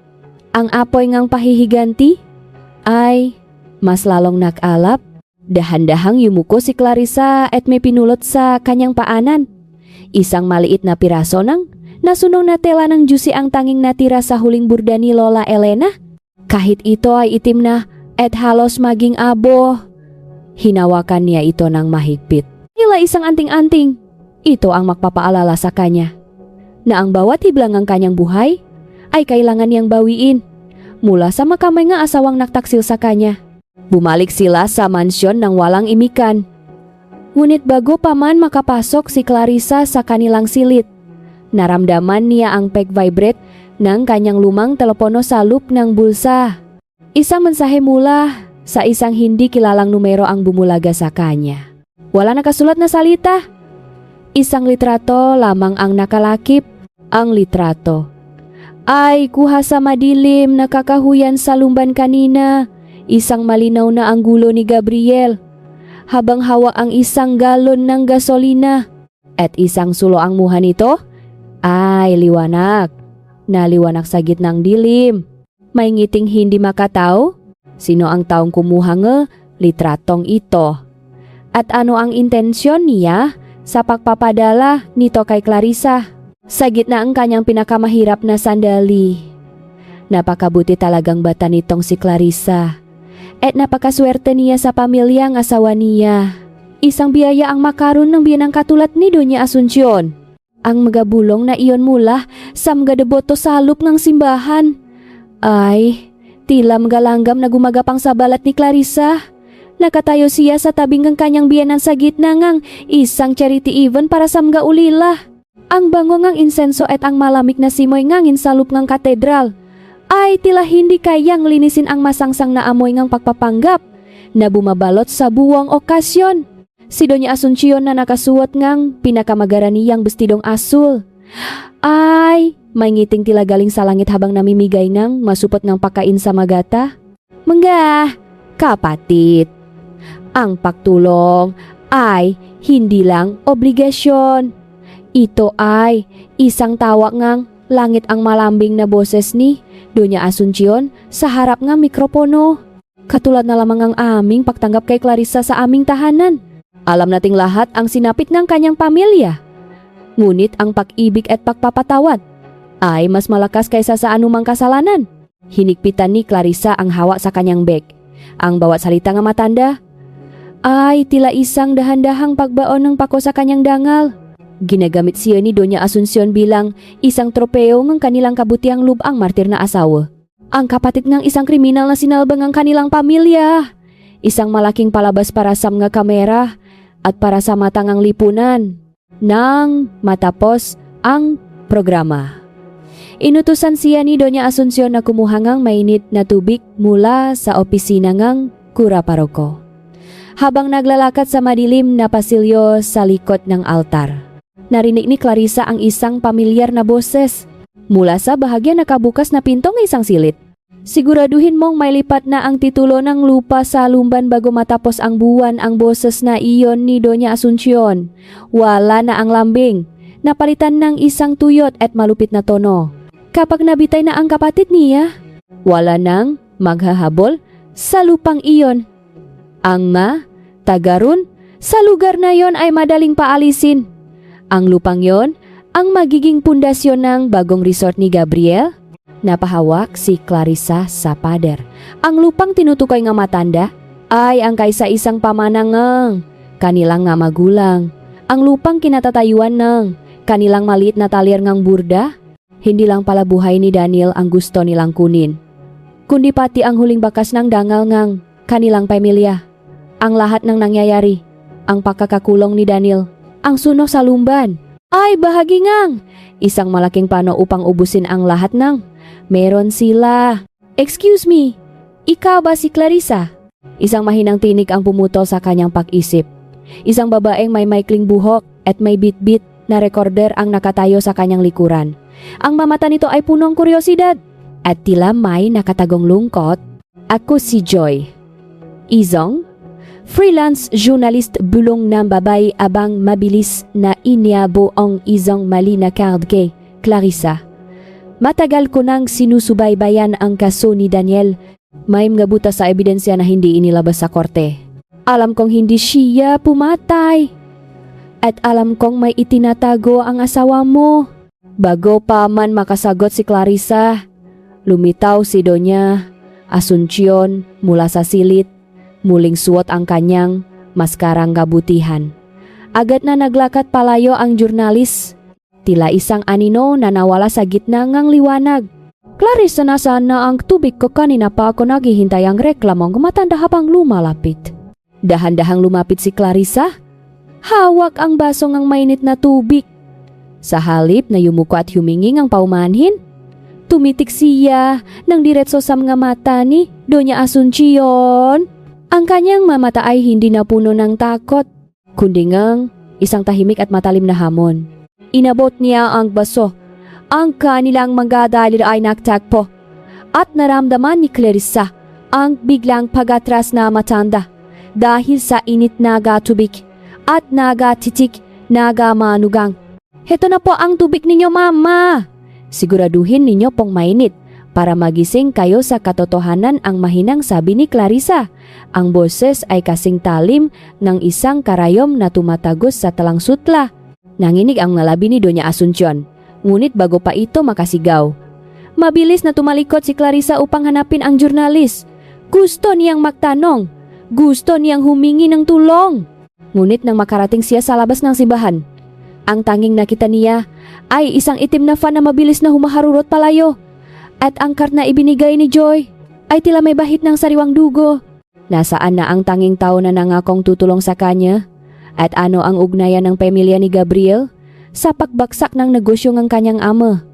A: ang apoy ngang pahihiganti ay mas lalong nakalap. Dahan-dahang yumuko si Clarissa at may pinulot sa kanyang paanan. Isang maliit na piraso ng nasunog na tela ng juicy ang tanging natira sa huling burda ni Lola Elena. Kahit ito ay itim na at halos maging abo. Hinawakan niya ito ng mahigpit. Tila isang anting-anting. Ito ang magpapaalala sa kanya na ang bawat hiblang ng kanyang buhay ay kailangan niyang bawiin mula sa makamay nga asawang nagtaksil sa kanya. Bumalik sila sa mansyon ng walang imikan. Ngunit bago pa man makapasok si Clarissa sa kanilang silid, naramdaman niya ang pag-vibrate ng kanyang lumang telepono sa loop ng bulsa. Isang mensahe mula sa isang hindi kilalang numero ang bumulaga sa kanya. Wala nakasulat na salita. Isang litrato lamang ang nakalakip. Ang litrato ay kuha sa madilim na kakahuyan sa lumban kanina. Isang malinaw na anggulo ni Gabriel habang hawak ang isang galon ng gasolina at isang sulo ang muha nito ay liwanag. Naliwanag sa gitnang dilim. May ngiting hindi makataw. Sino ang taong kumuha ng litratong ito? At ano ang intensyon niya sa pagpapadala nito kay Clarissa? Sa gitna ang kanyang pinakamahirap na sandali. Napakabuti talagang bata nitong si Clarissa. At napakaswerte niya sa pamilya ang asawa niya. Isang biyaya ang makaroon ng biyanang katulad ni Doña Asuncion. Ang magabulong na iyon mula sa mga deboto sa halop ng simbahan. Ay, tila magalanggam na gumagapang sa balat ni Clarissa. Nakatayo siya sa tabing ng kanyang biyanan sa gitna ng isang charity event para sa mga ulila. Ang bango ng insenso at ang malamig na simoy ngangin sa loop ng katedral ay tila hindi kayang linisin ang masangsang na amoy ng pagpapanggap na bumabalot sa buwang okasyon. Si Doña Asuncion na nakasuot ngang pinakamagaraniyang bestidong asul ay may ngiting tila galing sa langit habang namimigay ng masupot ng pakain sa magata. Mga kapatid, Ang pagtulong ay hindi lang obligasyon. Ito ay isang tawag ngang langit ang malambing na boses ni Doña Asuncion sa harap ng mikropono. Katulad na lamang ang aming pagtanggap kay Clarissa sa aming tahanan. Alam nating lahat ang sinapit ng kanyang pamilya. Ngunit ang pag-ibig at pagpapatawad ay mas malakas kaysa sa anumang kasalanan. Hinigpitan ni Clarissa ang hawa sa kanyang beg. Ang bawat salita nga matanda ay tila isang dahan-dahang pagbaon ng pako sa kanyang dangal. Ginagamit siya ni Doña Asuncion bilang isang tropeo ng kanilang kabutiang lubang martir na asawa. Ang kapatid ng isang kriminal na sinalbang ang kanilang pamilya. Isang malaking palabas para sa mga kamera at para sa matangang lipunan nang matapos ang programa. Inutusan siya ni Doña Asuncion na kumuha ng mainit na tubig mula sa opisina ng kura paroko. Habang naglalakad sa madilim na pasilyo sa likod ng altar, narinig ni Clarissa ang isang pamilyar na boses mula sa bahagya nakabukas na pinto ng isang silid. Siguraduhin mong may lipat na ang titulo ng lupa sa lumban bago matapos ang buwan. Ang boses na iyon ni Doña Asuncion. Wala na ang lambing. Napalitan ng isang tuyot at malupit na tono. Kapag nabitay na ang kapatid niya, wala nang maghahabol sa lupang iyon. Ang tagarun sa lugar na yon ay madaling paalisin. Ang lupang yon ang magiging pundasyon ng bagong resort ni Gabriel. Napahawak si Clarissa sa pader. Ang lupang tinutukoy nga matanda ay ang kaysa isang pamanang kanilang nga magulang. Ang lupang kinatatayuan ng kanilang maliit na talir ngang burda, hindi lang pala buhay ni Daniel ang gusto nilang kunin, kundi pati ang huling bakas ng dangal ngang kanilang pamilya. Ang lahat ng nangyayari, ang pagkakakulong ni Daniel, ang sunog sa lumban, ay bahagi ngang isang malaking plano upang ubusin ang lahat ng meron sila. Excuse me, ikaw ba si Clarissa? Isang mahinang tinig ang pumutol sa kanyang pag-isip. Isang babaeng may maikling buhok at may bit-bit na recorder ang nakatayo sa kanyang likuran. Ang mamata nito ay punong kuryosidad at tila may nakatagong lungkot. Ako si Joy Izong, freelance journalist bulong ng babae abang mabilis na inyabo ang Izong mali na card kay Clarissa. Matagal ko nang sinusubaybayan ang kaso ni Daniel. May mga butas sa ebidensya na hindi inilabas sa korte. Alam kong hindi siya pumatay. At alam kong may itinatago ang asawa mo. Bago pa man makasagot si Clarissa, lumitaw si Doña Asuncion mula sa silid. Muling suot ang kanyang maskarang kabutihan. Agad na naglakad palayo ang jurnalis. Tila isang anino na nawala sa gitna ng liwanag. Clarissa, nasaan na ang tubig ko? Kanina pa ako naghihintay ang reklamong matanda habang lumalapit. Dahan-dahang lumapit si Clarissa. Hawak ang baso ng mainit na tubig. Sa halip na yumuko at humingi ang paumanhin, tumitik siya ng diretso sa mga mata ni Doña Asuncion. Ang kanyang mamata ay hindi napuno ng takot, kundi ngang isang tahimik at matalim na hamon. Inabot niya ang baso. Ang kanilang mga dalir ay nagtagpo at naramdaman ni Clarissa ang biglang pagatras na matanda dahil sa init na tubig at nagatitik na manugang. Heto na po ang tubig ninyo, mama. Siguraduhin ninyo pong mainit para magising kayo sa katotohanan, ang mahinang sabi ni Clarissa. Ang boses ay kasing talim ng isang karayom na tumatagos sa talang sutla. Nanginig ang ngalabi ni Doña Asuncion, ngunit bago pa ito makasigaw, mabilis na tumalikod si Clarissa upang hanapin ang jurnalis. Gusto niyang magtanong, gusto niyang humingi ng tulong. Ngunit nang makarating siya sa labas ng simbahan, ang tanging nakita niya ay isang itim na fan na mabilis na humaharurot palayo. At ang card na ibinigay ni Joy ay tila may bahid ng sariwang dugo. Nasaan na ang tanging tao na nangakong tutulong sa kanya? At ano ang ugnayan ng pamilya ni Gabriel sa pagbaksak ng negosyo ng kanyang ama?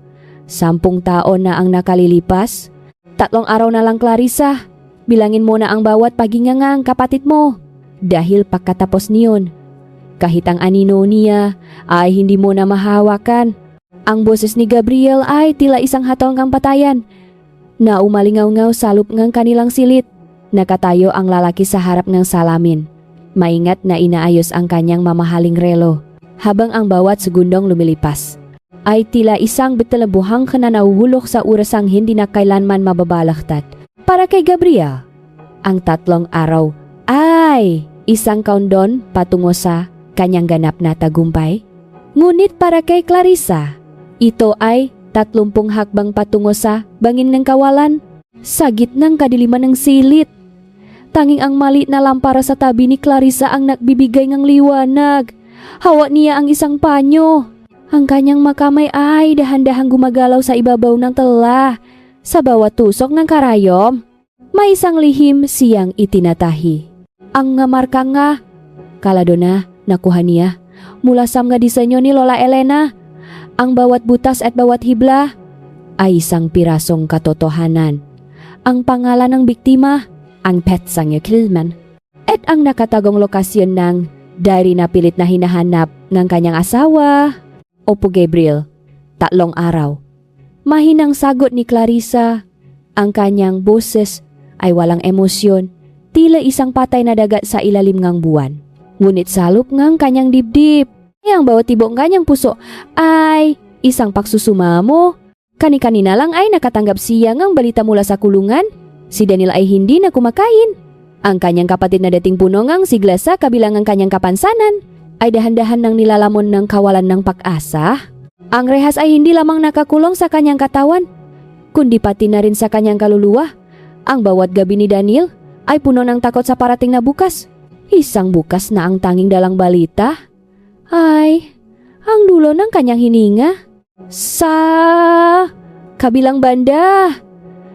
A: 10 taon na ang nakalilipas. 3 araw na lang, Clarissa. Bilangin mo na ang bawat pagingangang kapatid mo. Dahil pagkatapos niyon, kahit ang anino niya ay hindi mo na mahawakan. Ang boses ni Gabriel ay tila isang hatol ng patayan na umalingaw-ngaw sa loob ng kanilang silid. Nakatayo ang lalaki sa harap ng salamin. Maingat na inaayos ang kanyang mamahaling relo habang ang bawat segundong lumilipas ay tila isang betelebuhang kananauhulok sa orasang hindi na kailanman mababalaktat. Para kay Gabriel, ang 3 araw ay isang countdown patungo sa kanyang ganap na tagumpay. Ngunit para kay Clarissa, ito ay 30 hakbang patungo sa bangin ng kawalan. Sa gitnang kadiliman ng silit, tanging ang maliit na lampara sa tabi ni Clarissa ang nagbibigay ng liwanag. Hawak niya ang isang panyo. Ang kanyang makamay ay dahan-dahang gumagalaw sa ibabaw ng tela. Sa bawat tusok ng karayom, may isang lihim siyang itinatahi. Ang marka nga, kalado na nakuha niya mula sa mga disenyo ni Lola Elena. Ang bawat butas at bawat hibla ay isang pirasong katotohanan. Ang pangalan ng biktima, ang Petsang Kilman, at ang nakatagong lokasyon ng diary na pilit na hinahanap ng kanyang asawa. Opo Gabriel, 3 araw. Mahinang sagot ni Clarissa. Ang kanyang boses ay walang emosyon, tila isang patay na dagat sa ilalim ng buwan. Ngunit salop ngang kanyang dibdib. Ang bawat tibok kanyang puso ay isang pagsusumamo. Kani-kanina lang ay nakatanggap siya ng balita mula sa kulungan. Si Daniel ay hindi na kumakain. Ang kanyang kapatid na dating puno ngang sigla sa kabilang ng kanyang kapansanan ay dahan-dahan nang nilalamon ng kawalan ng pag-asa. Ang rehas ay hindi lamang nakakulong sa kanyang katawan, kundi pati na rin sa kanyang kaluluwa. Ang bawat gabi ni Daniel ay puno ng takot sa parating na bukas. Isang bukas na ang tanging dalang balita ay ang dulo ng kanyang hininga. Sa kabilang banda,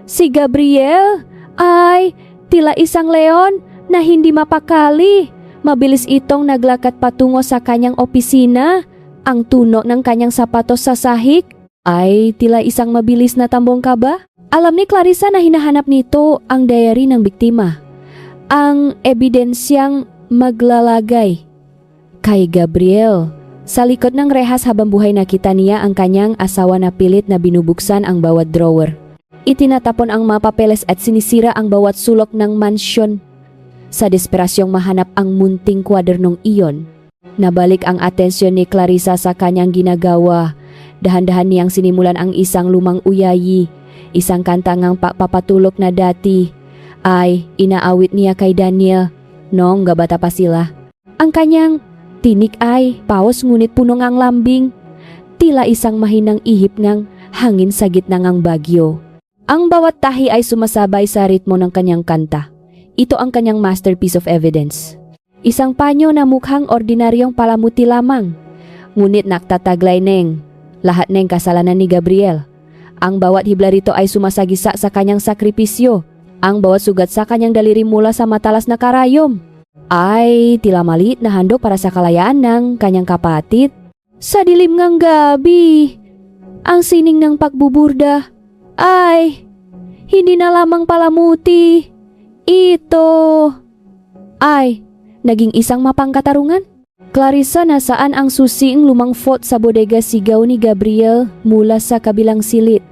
A: si Gabriel ay tila isang leon na hindi mapakali. Mabilis itong naglakad patungo sa kanyang opisina. Ang tuno ng kanyang sapatos sa sahig ay tila isang mabilis na tambong kaba. Alam ni Clarissa na hinahanap nito ang diary ng biktima, ang ebidensyang maglalagay kay Gabriel. Sa likod ng rehas habang buhay nakita niya ang kanyang asawa na pilit na binubuksan ang bawat drawer. Itinatapon ang mga papeles at sinisira ang bawat sulok ng mansyon. Sa desperasyong mahanap ang munting kwadernong iyon, nabalik ang atensyon ni Clarissa sa kanyang ginagawa. Dahan-dahan niyang sinimulan ang isang lumang uyayi, isang kanta ngang papatulok na dati ay inaawit niya kay Daniel noong gabata pa sila. Ang kanyang tinik ay paos ngunit puno ngang lambing, tila isang mahinang ihip ng hangin sa gitna ng bagyo. Ang bawat tahi ay sumasabay sa ritmo ng kanyang kanta. Ito ang kanyang masterpiece of evidence. Isang panyo na mukhang ordinaryong palamuti lamang, ngunit naktataglay neng lahat ng kasalanan ni Gabriel. Ang bawat hibla rito ay sumasagisa sa kanyang sakripisyo. Ang bawat sugat sa kanyang daliri mula sa matalas na karayom ay tila maliit na handog para sa kalayaan ng kanyang kapatid. Sa dilim ng gabi, ang sining ng pagbuburda ay hindi na lamang palamuti. Ito ay naging isang mapangkatarungan. Clarissa, nasaan ang susing lumang fort sa bodega sigaw ni Gabriel mula sa kabilang silid.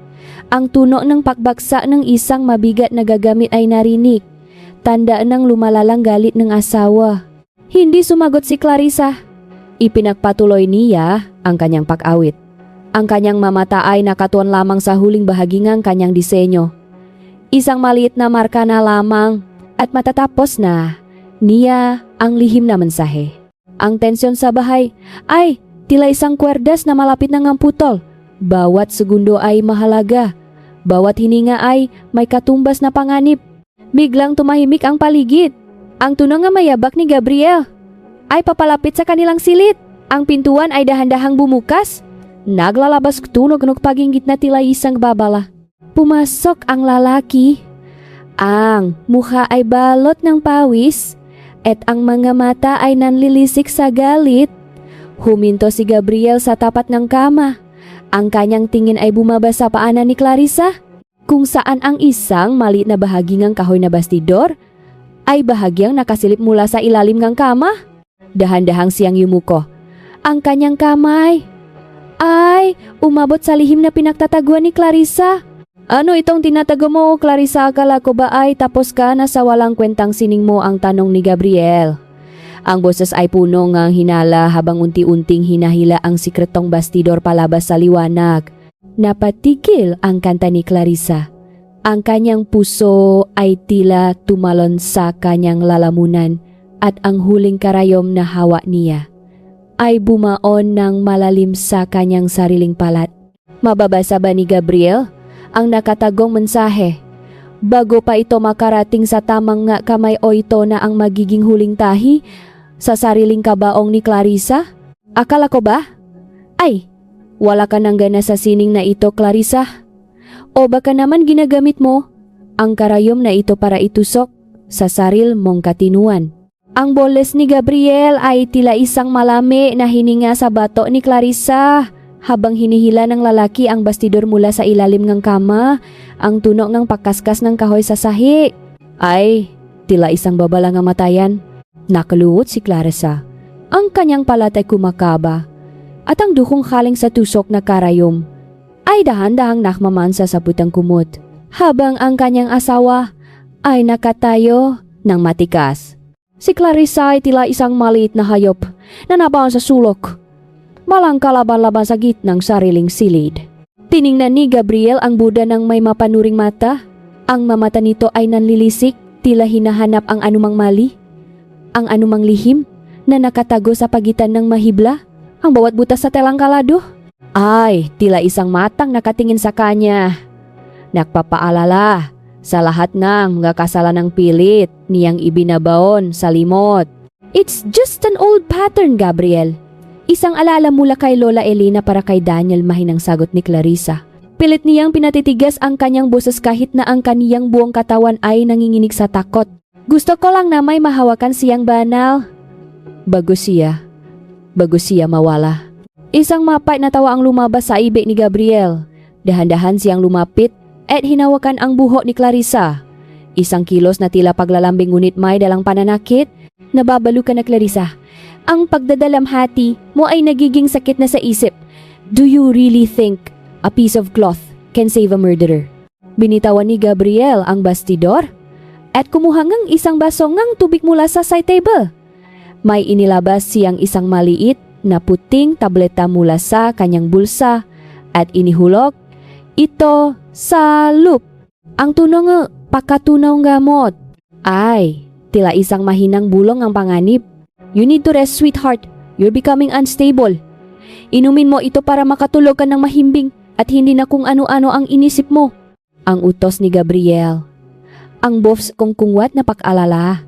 A: Ang tuno ng pagbagsak ng isang mabigat na gagamit ay narinig. Tanda ng lumalalang galit ng asawa. Hindi sumagot si Clarissa. Ipinagpatuloy niya ang kanyang pag-awit. Ang kanyang mamata ay nakatuon lamang sa huling bahagi ng kanyang disenyo. Isang maliit na marka na lamang at matatapos na niya ang lihim na mensahe. Ang tensyon sa bahay ay tila isang kwerdas na malapit na ngang putol. Bawat segundo ay mahalaga. Bawat hininga ay may katumbas na panganib. Biglang tumahimik ang paligid. Ang tunog nga mayabak ni Gabriel ay papalapit sa kanilang silid. Ang pintuan ay dahan-dahang bumukas. Naglalabas tunog ng paginggit na tila isang babala. Pumasok ang lalaki. Ang mukha ay balot ng pawis at ang mga mata ay nanlilisik sa galit. Huminto si Gabriel sa tapat ng kama. Ang kanyang tingin ay bumaba sa paanan ni Clarissa, kung saan ang isang maliit na bahagi ng kahoy na bastidor ay bahagyang nakasilip mula sa ilalim ng kama. Dahan-dahang siyang yumuko. Ang kanyang kamay ay umabot sa lihim na pinagtataguan ni Clarissa. Ano itong tinatago mo, Clarissa? Akala ko ba ay tapos ka na sa walang kwentang sining mo, ang tanong ni Gabriel. Ang boses ay puno ng hinala habang unti-unting hinahila ang sikretong bastidor palabas sa liwanag. Napatigil ang kanta ni Clarissa. Ang kanyang puso ay tila tumalon sa kanyang lalamunan at ang huling karayom na hawa niya ay bumaon ng malalim sa kanyang sariling palat. Mababasa ba ni Gabriel ang nakatagong mensahe? Bago pa ito makarating sa tamang nga kamay o ito na ang magiging huling tahi sa sariling kabaong ni Clarissa? Akala ko ba? Ay, wala ka nang gana sa sining na ito, Clarissa. O baka naman ginagamit mo ang karayom na ito para itusok sa saril mong katinuan. Ang boles ni Gabriel ay tila isang malami na hininga sa bato ni Clarissa habang hinihila ng lalaki ang bastidor mula sa ilalim ng kama, ang tunog ng pakaskas ng kahoy sa sahi. Ay, tila isang babala nga matayan. Nakaluot si Clarissa. Ang kanyang palat ay kumakaba at ang dukong haling sa tusok na karayom ay dahan-dahang nakmamansa sa putang kumot habang ang kanyang asawa ay nakatayo ng matikas. Si Clarissa ay tila isang maliit na hayop na nabaon sa sulok, malang kalaban-laban sa gitnang sariling silid. Tiningnan ni Gabriel ang Buddha ng may mapanuring mata. Ang mamata nito ay nanlilisik, tila hinahanap ang anumang mali, ang anumang lihim na nakatago sa pagitan ng mahibla, ang bawat butas sa telang kalado. Ay, tila isang matang nakatingin sa kanya. Nagpapaalala sa lahat ng mga kasalanang pilit niyang ibinabaon sa limot. It's just an old pattern, Gabriel. Isang alaala mula kay Lola Elena para kay Daniel, mahinang sagot ni Clarissa. Pilit niyang pinatitigas ang kanyang boses kahit na ang kaniyang buong katawan ay nanginginig sa takot. Gusto ko lang na may mahawakan siyang banal. Bago siya mawala. Isang mapait na tawa ang lumabas sa ibig ni Gabriel. Dahan-dahan siyang lumapit at hinawakan ang buhok ni Clarissa. Isang kilos na tila paglalambing ngunit may dalang pananakit. Nababalo ka na, Clarissa. Ang pagdadalamhati mo ay nagiging sakit na sa isip. Do you really think a piece of cloth can save a murderer? Binitawan ni Gabriel ang bastidor at kumuha ng isang baso ng tubig mula sa side table. May inilabas siyang isang maliit na puting tableta mula sa kanyang bulsa at inihulog ito sa loop. Ang tunong pakatunaw gamot. Ay, tila isang mahinang bulong ang panganib. You need to rest, sweetheart. You're becoming unstable. Inumin mo ito para makatulog ka ng mahimbing at hindi na kung ano-ano ang inisip mo. Ang utos ni Gabriel. Ang buffs kong kungwat na pag-alala.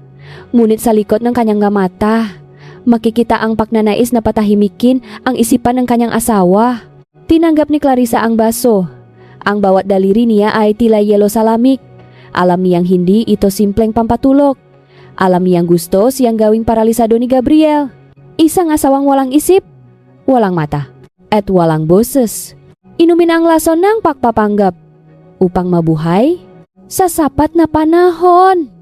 A: Ngunit sa likod ng kanyang mata, makikita ang pagnanais na patahimikin ang isipan ng kanyang asawa. Tinanggap ni Clarissa ang baso. Ang bawat daliri niya ay tila yelo sa lamig. Alam niyang hindi ito simpleng pampatulog. Alam niyang gusto siyang gawing paralisado ni Gabriel. Isang asawang walang isip, walang mata, at walang boses. Inumin ang lason ng pagpapanggap upang mabuhay sa sapat na panahon.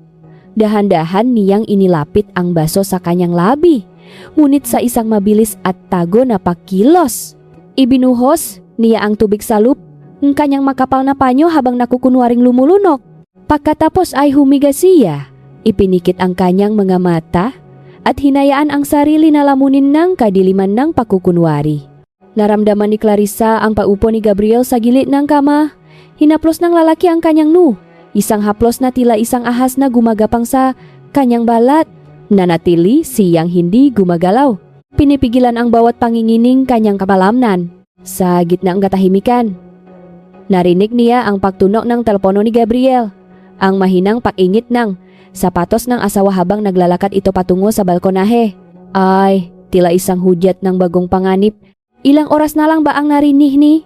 A: Dahan-dahan niyang inilapit ang baso sa kanyang labi, ngunit sa isang mabilis at tago na pagkilos. Ibinuhos niya ang tubig sa loop ng kanyang makapal na panyo habang nakukunwaring lumulunok. Pagkatapos ay humiga siya. Ipinikit ang kanyang mga mata at hinayaan ang sarili na lamunin ng kadiliman ng pakukunwari. Naramdaman ni Clarissa ang paupo ni Gabriel sa gilid ng kama. Hinaplos ng lalaki ang kanyang isang haplos na tila isang ahas na gumagapang sa kanyang balat. Nanatili siyang hindi gumagalaw. Pinipigilan ang bawat pangingining kanyang kapalamnan. Sa gitna ng katahimikan, narinig niya ang pagtunog ng telepono ni Gabriel. Ang mahinang pag-ingit ng sapatos ng asawa habang naglalakad ito patungo sa balkonahe. Ay, tila isang hudyat ng bagong panganib. Ilang oras na lang ba ang narinig ni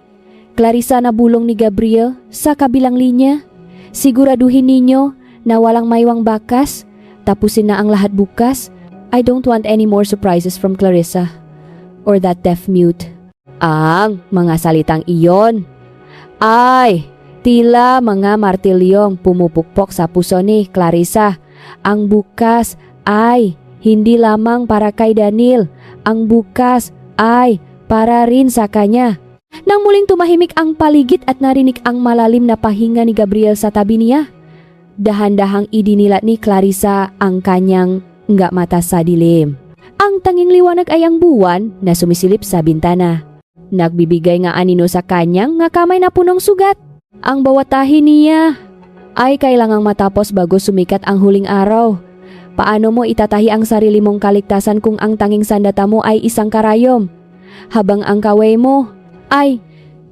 A: Clarissa na bulong ni Gabriel sa kabilang linya? Siguraduhin ninyo na walang maywang bakas. Tapusin na ang lahat bukas. I don't want any more surprises from Clarissa or that deaf mute. Ang mga salitang iyon ay tila mga martilyong pumupukpok sa puso ni Clarissa. Ang bukas ay hindi lamang para kay Daniel. Ang bukas ay para rin sa kanya. Nang muling tumahimik ang paligid at narinig ang malalim na pahinga ni Gabriel sa tabi niya, dahan-dahang idinilat ni Clarissa ang kanyang Nga mata sa dilim. Ang tanging liwanag ay ang buwan na sumisilip sa bintana. Nagbibigay nga anino sa kanyang nga kamay na punong sugat. Ang bawat tahi niya ay kailangang matapos bago sumikat ang huling araw. Paano mo itatahi ang sarili mong kaligtasan kung ang tanging sandata mo ay isang karayom? Habang ang kaway mo ay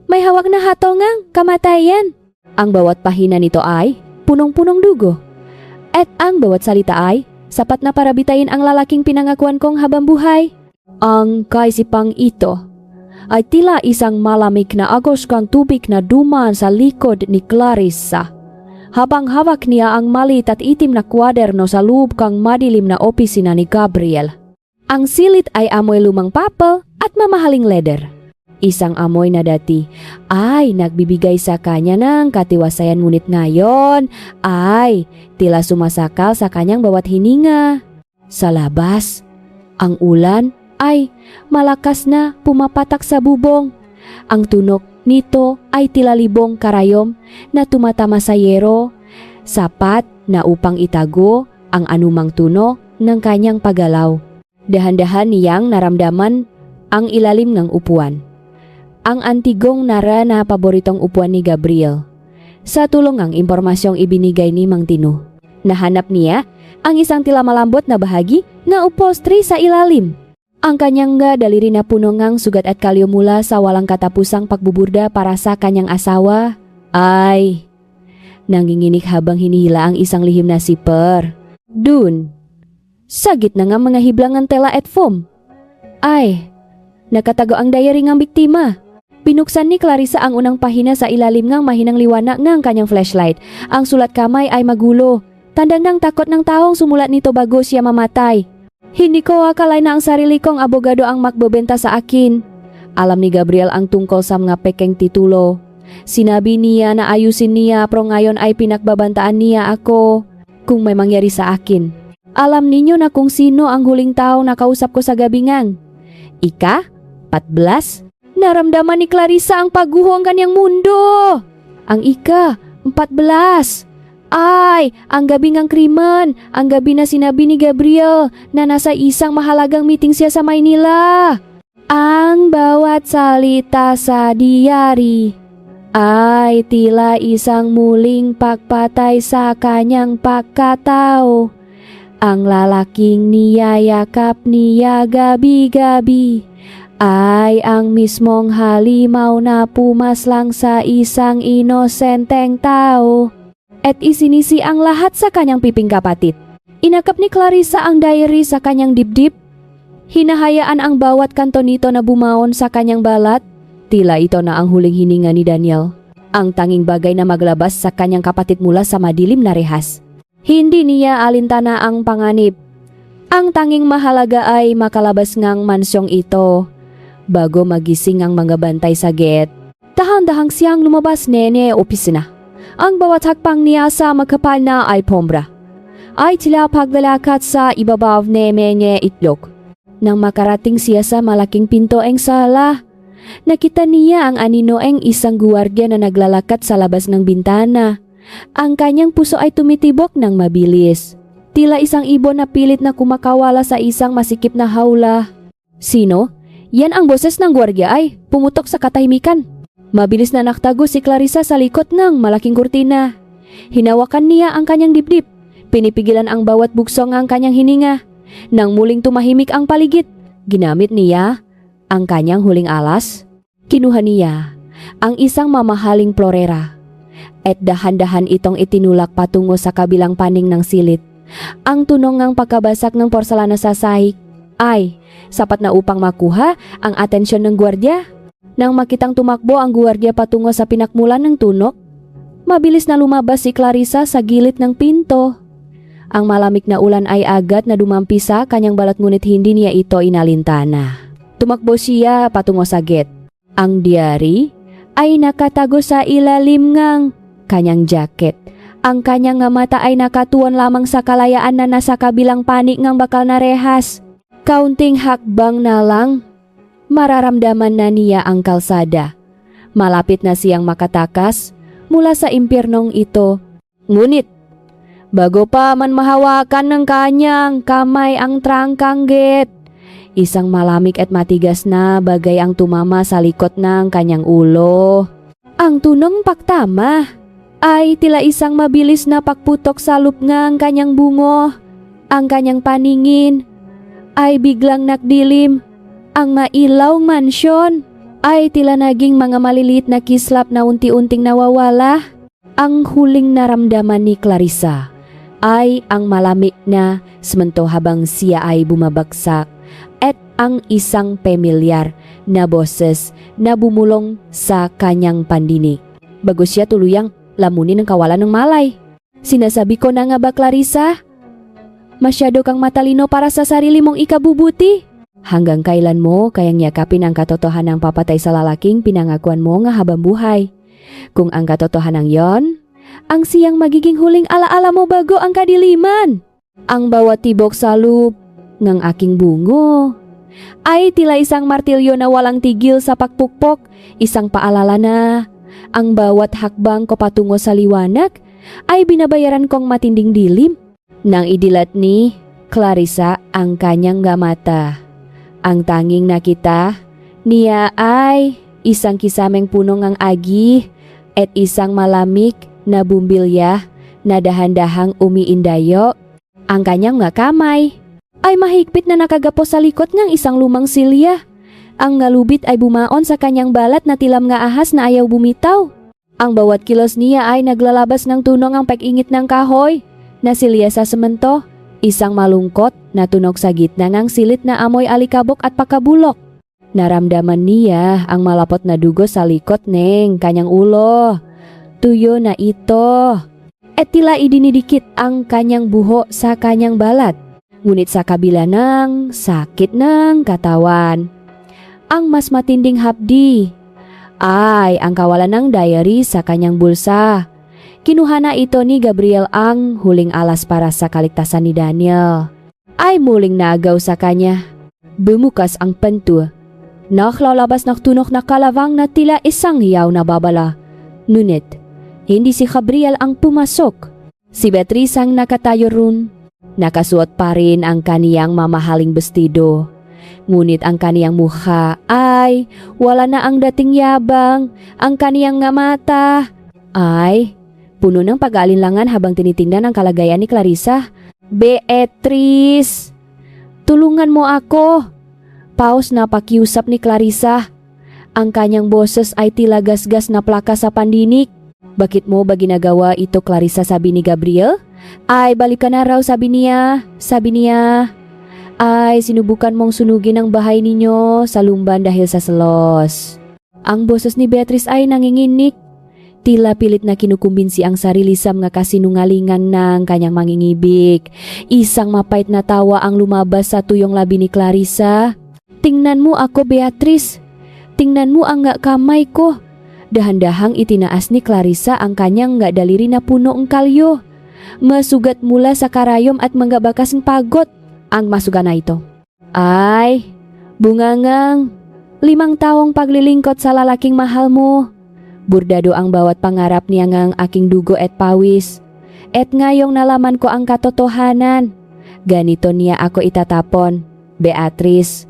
A: may hawak na hatongang kamatayan. Ang bawat pahina nito ay punong-punong dugo. At ang bawat salita ay sapat na para bitayin ang lalaking pinangakuan kong habang buhay. Ang kaisipang ito ay tila isang malamig na agos kang tubig na dumaan sa likod ni Clarissa. Habang hawak niya ang maliit at itim na kwaderno sa loob kang madilim na opisina ni Gabriel. Ang silit ay amoy lumang papel at mamahaling leather. Isang amoy na dati ay nagbibigay sa kanya ng katiwasayan, ngunit ngayon ay tila sumasakal sa kanyang bawat hininga. Sa labas, ang ulan ay malakas na pumapatak sa bubong. Ang tunog nito ay tila libong karayom na tumatama sa yero, sapat na upang itago ang anumang tunog ng kanyang paggalaw. Dahan-dahan niyang naramdaman ang ilalim ng upuan. Ang antigong nara na paboritong upuan ni Gabriel. Sa tulong ng impormasyong ibinigay ni Mang Tino, nahanap niya ang isang tila malambot na bahagi na upholstery sa ilalim. Ang kanyang daliri na puno ngang sugat at kalyo mula sa walang katapusang pagbuburda para sa kanyang asawa ay nanginginig habang hinihila ang isang lihim na zipper. Dun, sa gitna ng mga hiblangan tela at foam, ay nakatago ang diary ng biktima. Pinuksan ni Clarissa ang unang pahina sa ilalim ng mahinang liwanag ng kanyang flashlight. Ang sulat kamay ay magulo. Tanda ng takot ng taong sumulat nito bago siya mamatay. Hindi ko akalain na ang sarili kong abogado ang magbebenta sa akin. Alam ni Gabriel ang tungkol sa mga pekeng titulo. Sinabi niya na ayusin niya, pero ngayon ay pinagbabantaan niya ako kung may mangyari sa akin. Alam ninyo na kung sino ang huling tao na kausap ko sa gabingan. Ika, 14, naramdaman ni Clarissa ang pagguho ang kanyang mundo. Ang ika, 14. Ay, ang gabi ng krimen, ang gabi na sinabi ni Gabriel na nasa isang mahalagang meeting siya sa Maynila. Ang bawat salita sa diary ay tila isang muling pagpatay sa kanyang pagkatao. Ang lalaking niyayakap niya gabi-gabi ay ang mismong halimaw na pumaslang sa isang inosenteng tao. At isinisi ang lahat sa kanyang piping kapatid. Inakap ni Clarissa ang diary sa kanyang dibdib. Hinahayaan ang bawat kanto nito na bumaon sa kanyang balat. Tila ito na ang huling hininga ni Daniel. Ang tanging bagay na maglabas sa kanyang kapatid mula sa madilim na rehas. Hindi niya alintana ang panganib. Ang tanging mahalaga ay makalabas ngang mansyong ito bago magising ang mga bantay sa gate. Dahan-dahang siyang lumabas nene opisina. Ang bawat hakbang niya sa makapal na alpombra ay tila paglalakad sa ibabaw neme niya itlog. Nang makarating siya sa malaking pintoeng sala, nakita niya ang aninoeng isang guwardiya na naglalakad sa labas ng bintana. Ang kanyang puso ay tumitibok ng mabilis. Tila isang ibon na pilit na kumakawala sa isang masikip na hawla. Sino? Yan ang boses ng guwardiya ay pumutok sa katahimikan. Mabilis na naktago si Clarissa sa likod ng malaking kurtina. Hinawakan niya ang kanyang dibdib. Pinipigilan ang bawat bugsong ang kanyang hininga. Nang muling tumahimik ang paligid, ginamit niya ang kanyang huling alas. Kinuha niya ang isang mamahaling florera at dahan-dahan itong itinulak patungo sa kabilang paning ng silit. Ang tunog ng pagkabasak ng porselana sa sahig ay sapat na upang makuha ang atensyon ng gwardiya. Nang makitang tumakbo ang gwardiya patungo sa pinakmulan ng tunog, mabilis na lumabas si Clarissa sa gilid ng pinto. Ang malamig na ulan ay agad na dumampi sa kanyang balat, ngunit hindi niya ito inalintana. Tumakbo siya patungo sa gate. Ang diary ay nakatago sa ilalim ng kanyang jacket. Ang kanyang mata ay nakatuon lamang sa kalayaan na nasa kabilang panig ng bakal na rehas. Kaunting hakbang na lang, mararamdaman na niya ang kalsada. Malapit na siyang makatakas mula sa impyernong ito. Ngunit Bago pa man mahawakan ng kanyang kamay ang trangkang get. Isang malamig at matigas na bagay ang tumama sa likod ng kanyang ulo. Ang tunong paktama ay tila isang mabilis na pagputok sa lupngang kanyang bungo. Ang kanyang paningin ay biglang nakdilim. Ang mailawng mansyon ay tila naging mga maliliit na kislap na unti-unting nawawala. Ang huling naramdaman ni Clarissa ay ang malamig na semento habang siya ay bumabagsak at ang isang pamilyar na boses na bumulong sa kanyang pandinig. Bago siya tuluyang lamunin ang kawalan ng malay. Sinasabi ko na nga ba, Clarissa? Masyado kang matalino para sa sarili mong ikabubuti. Hanggang kailan mo kayang yakapin ang katotohanan ng papatay sa lalaking pinangakuan mo nga habang buhay? Kung ang katotohanan yon, ang siyang magiging huling alaala mo bago ang kadiliman. Ang bawat tibok sa loop ng aking bungo ay tila isang martilyo na walang tigil sa pagpukpok, isang paalala na ang bawat hakbang ko patungo sa liwanag ay binabayaran kong matinding dilim. Nang idilat ni Clarissa ang kanyang mata, ang tanging nakita niya ay isang kisameng punong ang agi at isang malamig na bumbilya na dahan-dahang umiindayo. Ang kanyang kamay ay mahigpit na nakagapos sa likod ng isang lumang silya. Ang ngalubit ay bumaon sa kanyang balat na tilam nga ahas na ayaw bumitaw. Ang bawat kilos niya ay naglalabas ng tunong ang pag-ingit ng kahoy na silya sa semento. Isang malungkot na tunog sa gitna ng silit na amoy alikabok at pakabulok. Naramdaman niya ang malapot na dugo sa likod ng kanyang ulo. Tuyo na ito. At tila idinidikit ang kanyang buho sa kanyang balat. Ngunit sa kabila ng sakit ng katawan, ang mas matinding hapdi ay ang kawalan ng diary sa kanyang bulsa. Kinuha na ito ni Gabriel, ang huling alas para sa kaligtasan ni Daniel. Ay muling naagaw sa kanya. Bumukas ang pinto. Naklalabas ng tunok na kalawang na tila isang hiyaw na babala. Ngunit, hindi si Gabriel ang pumasok. Si Beatrice ang nakatayo ron. Nakasuot pa rin ang kaniyang mamahaling bestido. Ngunit ang kaniyang mukha ay wala na ang dating yabang. Ang kaniyang mata ay puno ng pag-aalinlangan habang tinitingnan ang kalagayan ni Clarissa. Beatrice, tulungan mo ako. Paus na pakiusap ni Clarissa. Ang kanyang boses ay tila gasgas na plaka sa pandinig. Bakit mo ba ginagawa ito, Clarissa, sabi ni Gabriel? Ay, balik ka na raw, sabi niya. Ay, sinubukan mong sunugin ang bahay ninyo sa lumban dahil sa selos. Ang boses ni Beatrice ay nanginginig. Tila pilit na kinukumbinsi ang sarili sa mga kasinungalingan ng kanyang mangingibig. Isang mapait na tawa ang lumabas sa tuyong labi ni Clarissa. Tingnan mo ako, Beatrice. Tingnan mo ang kamay ko. Dahan-dahang itinaas ni Clarissa ang kanyang daliri na puno ng kalyo. Masugat mula sa karayom at mga bakas ng pagot ang masuga na ito. Ay, bungangang, 5 taong paglilingkod sa lalaking mahal mo. Burdado ang bawat pangarap niya ngang aking dugo at pawis. At ngayong nalaman ko ang katotohanan, ganito niya ako itatapon. Beatrice,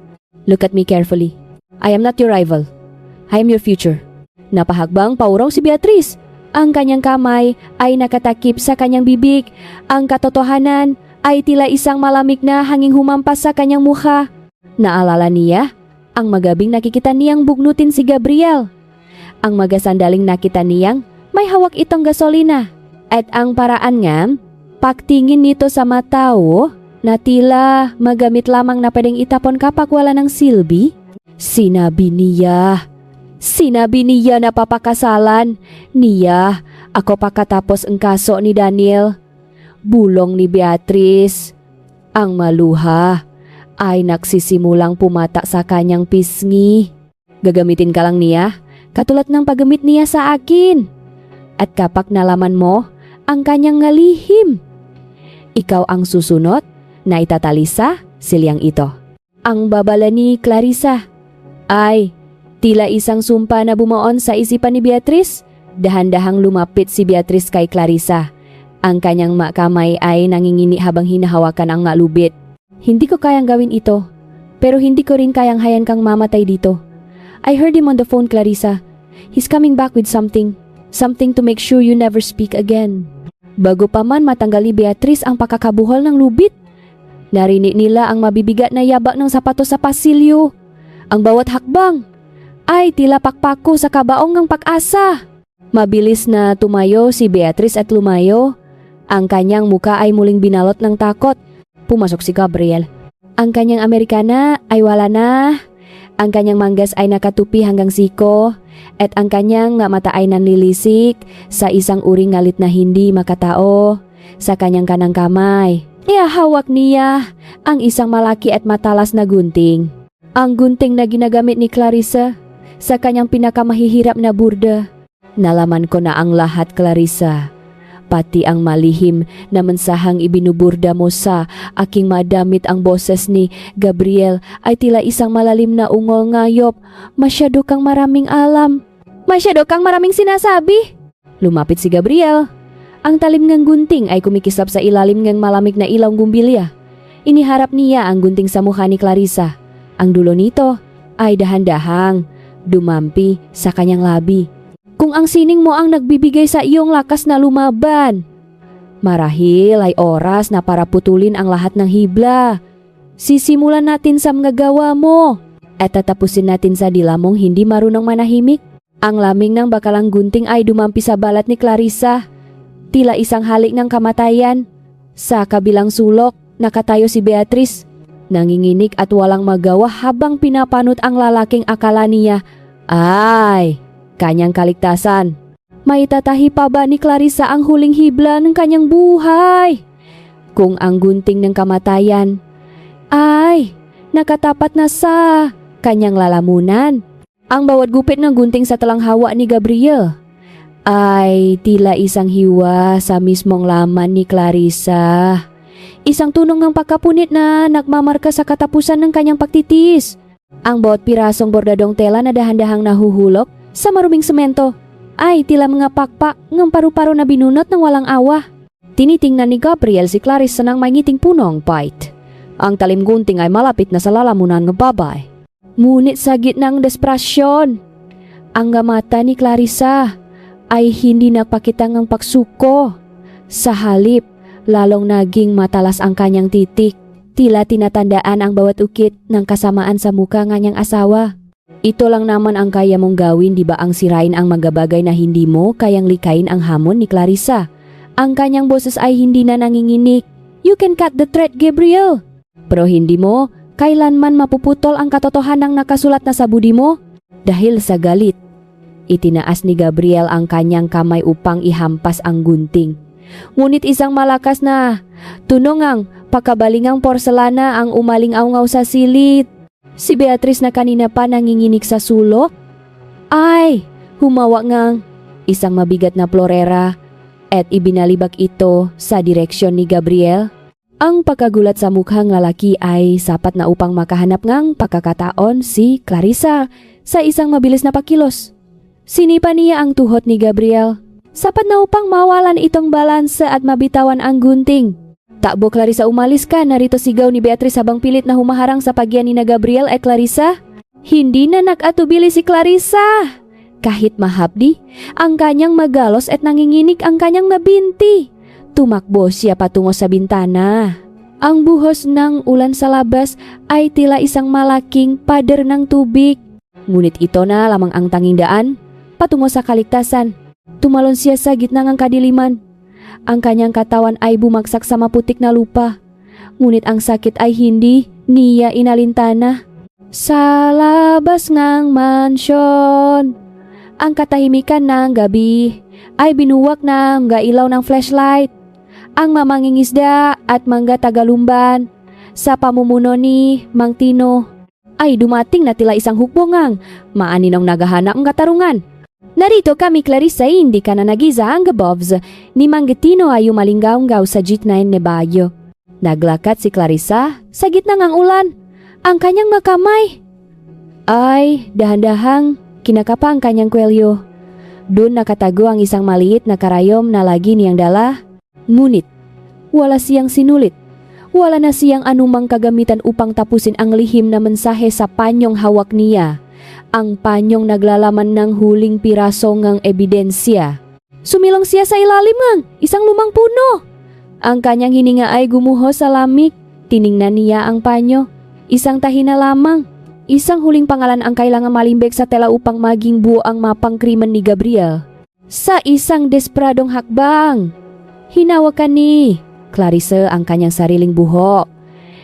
A: look at me carefully. I am not your rival. I am your future. Napahagbang pauraw si Beatrice. Ang kanyang kamay ay nakatakip sa kanyang bibig. Ang katotohanan ay tila isang malamig na hanging humampas sa kanyang mukha. Naalala niya ang magabing nakikita niyang bugnutin si Gabriel. Ang magasandaling nakita niyang may hawak itong gasolina. At ang paraan nga, pagtingin nito sa matao na tila magamit lamang na pwedeng itapon kapag wala ng silbi. Sinabi niya na papakasalan niya ako pagkatapos ang kaso ni Daniel. Bulong ni Beatrice. Ang maluha ay nagsisimulang pumata sa kanyang pisngi. Gagamitin ka lang niya, katulad ng paggamit niya sa akin. At kapag nalaman mo ang kanyang ngalihim, ikaw ang susunod na itatali sa silyang ito. Ang babala ni Clarissa ay tila isang sumpa na bumaon sa isipan ni Beatrice. Dahan-dahang lumapit si Beatrice kay Clarissa. Ang kanyang mak kamay ay nangingini habang hinahawakan ang mak lubid. Hindi ko kayang gawin ito, pero hindi ko rin kayang hayan kang mamatay dito. I heard him on the phone, Clarissa. He's coming back with something to make sure you never speak again. Bago pa man matanggal ni Beatrice ang pakakabuhol ng lubid, narinig nila ang mabibigat na yabak ng sapatos sa pasilyo. Ang bawat hakbang ay tila pakpako sa kabaong ng pag-asa. Mabilis na tumayo si Beatrice at lumayo. Ang kanyang muka ay muling binalot ng takot. Pumasok si Gabriel. Ang kanyang Amerikana ay wala na. Ang kanyang manggas ay nakatupi hanggang siko. At ang kanyang mata ay nanlilisik sa isang uring ngalit na hindi makatao. Sa kanyang kanang kamay, hawak niya ang isang malaki at matalas na gunting. Ang gunting na ginagamit ni Clarissa sa kanyang pinakamahihirap na burda. Nalaman ko na ang lahat, Clarissa. Pati ang malihim na mensahang ibinuburda mo sa aking madamit ang boses ni Gabriel ay tila isang malalim na ungol ngayop. Masyado kang maraming alam. Masyado kang maraming sinasabi. Lumapit si Gabriel. Ang talim ng gunting ay kumikislap sa ilalim ng malamig na ilaw gumbilya. Iniharap niya ang gunting sa mukha ni Clarissa. Ang dulo nito ay dahan-dahang dumampi sa kanyang labi. Kung ang sining mo ang nagbibigay sa iyong lakas na lumaban, marahil ay oras na para putulin ang lahat ng hibla. Sisimulan natin sa mga gawa mo at tatapusin natin sa dila mong hindi marunong manahimik. Ang laming ng bakalang gunting ay dumampi sa balat ni Clarissa. Tila isang halik ng kamatayan. Sa kabilang sulok, nakatayo si Beatrice. Nanginginig at walang magawa habang pinapanot ang lalaking akala niya ay kanyang kaligtasan. Maitatahi pa ba ni Clarissa ang huling hibla ng kanyang buhay? Kung ang gunting ng kamatayan ay nakatapat na sa kanyang lalamunan, ang bawat gupit ng gunting sa talanghawa ni Gabriel ay tila isang hiwa sa mismong laman ni Clarissa. Isang tunog ng pagkapunit na nagmamarka sa katapusan ng kanyang pagtitiis. Ang bawat pirasong bordadong tela na dahan-dahang nahuhulog sa maruming semento ay tila mga pakpak ng paru-paro na binunot ng walang awa. Tinitingnan ni Gabriel si Clarissa nang may ngiting punong pait. Ang talim gunting ay malapit na sa lalamunan ng babay. Ngunit sa gitna ng desperasyon, ang mata ni Clarissa ay hindi nagpakita ng pagsuko. Sa halip, lalong naging matalas ang kanyang titik. Tila tinatandaan ang bawat ukit ng kasamaan sa muka ng kanyang asawa. Ito lang naman ang kaya mong gawin, di ba, ang sirain ang mga bagay na hindi mo kayang likayin ang hamon ni Clarissa. Ang kanyang boses ay hindi na nanginginig. You can cut the thread, Gabriel. Pero hindi mo kailanman mapuputol ang katotohanang nakasulat na sa budi mo. Dahil sa galit, itinaas ni Gabriel ang kanyang kamay upang ihampas ang gunting. Ngunit isang malakas na tunongang pagkabalingang porselana ang umaling-aungaw sa silid. Si Beatrice na kanina pa nanginginig sa sulok ay humawak ngang isang mabigat na plorera at ibinalibak ito sa direksyon ni Gabriel. Ang pagkagulat sa mukhang lalaki ay sapat na upang makahanap ngang pagkakataon si Clarissa sa isang mabilis na pakilos. Sinipa niya ang tuhod ni Gabriel. Sapat na upang mawalan itong balansa at mabitawan ang gunting. Takbo, Clarissa, umalis ka, narito sigaw ni Beatrice habang pilit na humaharang sa pagyan ni Gabriel at Clarissa. Hindi na nag-atubili si Clarissa. Kahit mahapdi, ang kanyang magalos at nanginginig ang kanyang nabinti. Tumakbo siya patungo sa bintana. Ang buhos ng ulan sa labas ay tila isang malaking pader ng tubig. Ngunit ito na lamang ang tanging daan patungo sa kaligtasan. Tumalon siya sa gitna ng kadiliman. Ang kanyang katawan ay bumagsak sa maputik na lupa. Ngunit ang sakit ay hindi niya inalintana. Sa labas ng mansyon, ang katahimikan ng gabi ay binuwak ng gailaw ng flashlight. Ang mamanging isda at mangga tagalumban sa pamumuno ni Mang Tino ay dumating na tila isang hukbongang maaninong naghahanap ng katarungan. Narito kami, Clarissa, hindi ka na nagiza ang gabovs ni Mang Tino ay umalinggaw-ngaw sa gitna ng nebayo. Naglakat si Clarissa sa gitna ng ulan. Ang kanyang makamay ay dahan-dahang kinakapa ang kanyang kwelyo. Doon nakatago ang isang maliit na karayom na lagi niyang dala. Ngunit, wala siyang sinulit. Wala na siyang anumang kagamitan upang tapusin ang lihim na mensahe sa panyong hawak niya. Ang panyong naglalaman ng huling piraso ng ebidensya. Sumilong siya sa ilalim ng isang lumang puno. Ang kanyang hininga ay gumuho sa lamig. Tiningnan niya ang panyo. Isang tahi na lamang. Isang huling pangalan ang kailangan malimbik sa tela upang maging buo ang mapang krimen ni Gabriel. Sa isang desperadong hakbang, hinawakan ni Clarissa ang kanyang sariling buhok.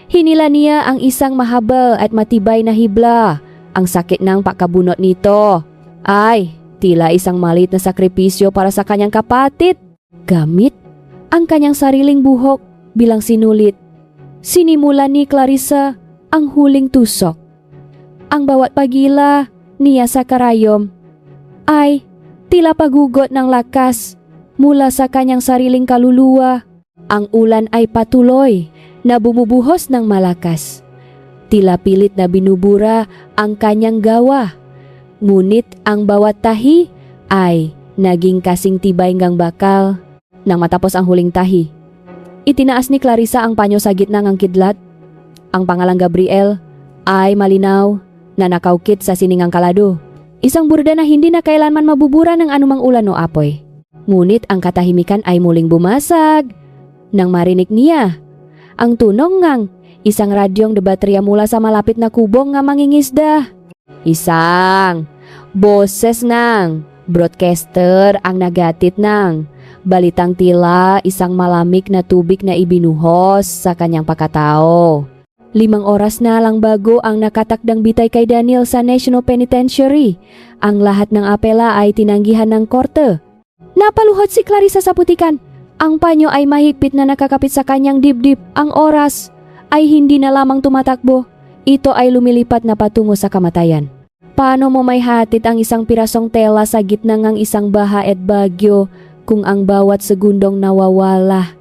A: Hinila niya ang isang mahabal at matibay na hibla. Ang sakit ng pakabunot nito ay tila isang maliit na sakripisyo para sa kanyang kapatid. Gamit ang kanyang sariling buhok bilang sinulit, sinimula ni Clarissa ang huling tusok. Ang bawat pagila niya sa karayom ay tila pagugot ng lakas mula sa kanyang sariling kaluluwa. Ang ulan ay patuloy na bumubuhos ng malakas. Tila pilit na binubura ang kanyang gawa. Ngunit ang bawat tahi ay naging kasing tibay ngang bakal. Nang matapos ang huling tahi, itinaas ni Clarissa ang panyo sa gitna ng kidlat. Ang pangalang Gabriel ay malinaw na nakaukit sa siningang kalado. Isang burda na hindi na kailanman mabubura ng anumang ulan o apoy. Ngunit ang katahimikan ay muling bumasag nang marinig niya ang tunog ng isang radyong debaterya mula sa malapit na kubong nga mangingisda. Isang boses ng broadcaster ang nagatit ng balitang tila isang malamig na tubig na ibinuhos sa kanyang pagkatao. 5 oras na lang bago ang nakatakdang bitay kay Daniel sa National Penitentiary. Ang lahat ng apela ay tinanggihan ng korte. Napaluhod si Clarissa sa putikan. Ang panyo ay mahigpit na nakakapit sa kanyang dibdib. Ang oras ay hindi na lamang tumatakbo. Ito ay lumilipat na patungo sa kamatayan. Paano mo may hatid ang isang pirasong tela sa gitna ng isang baha at bagyo kung ang bawat segundong nawawala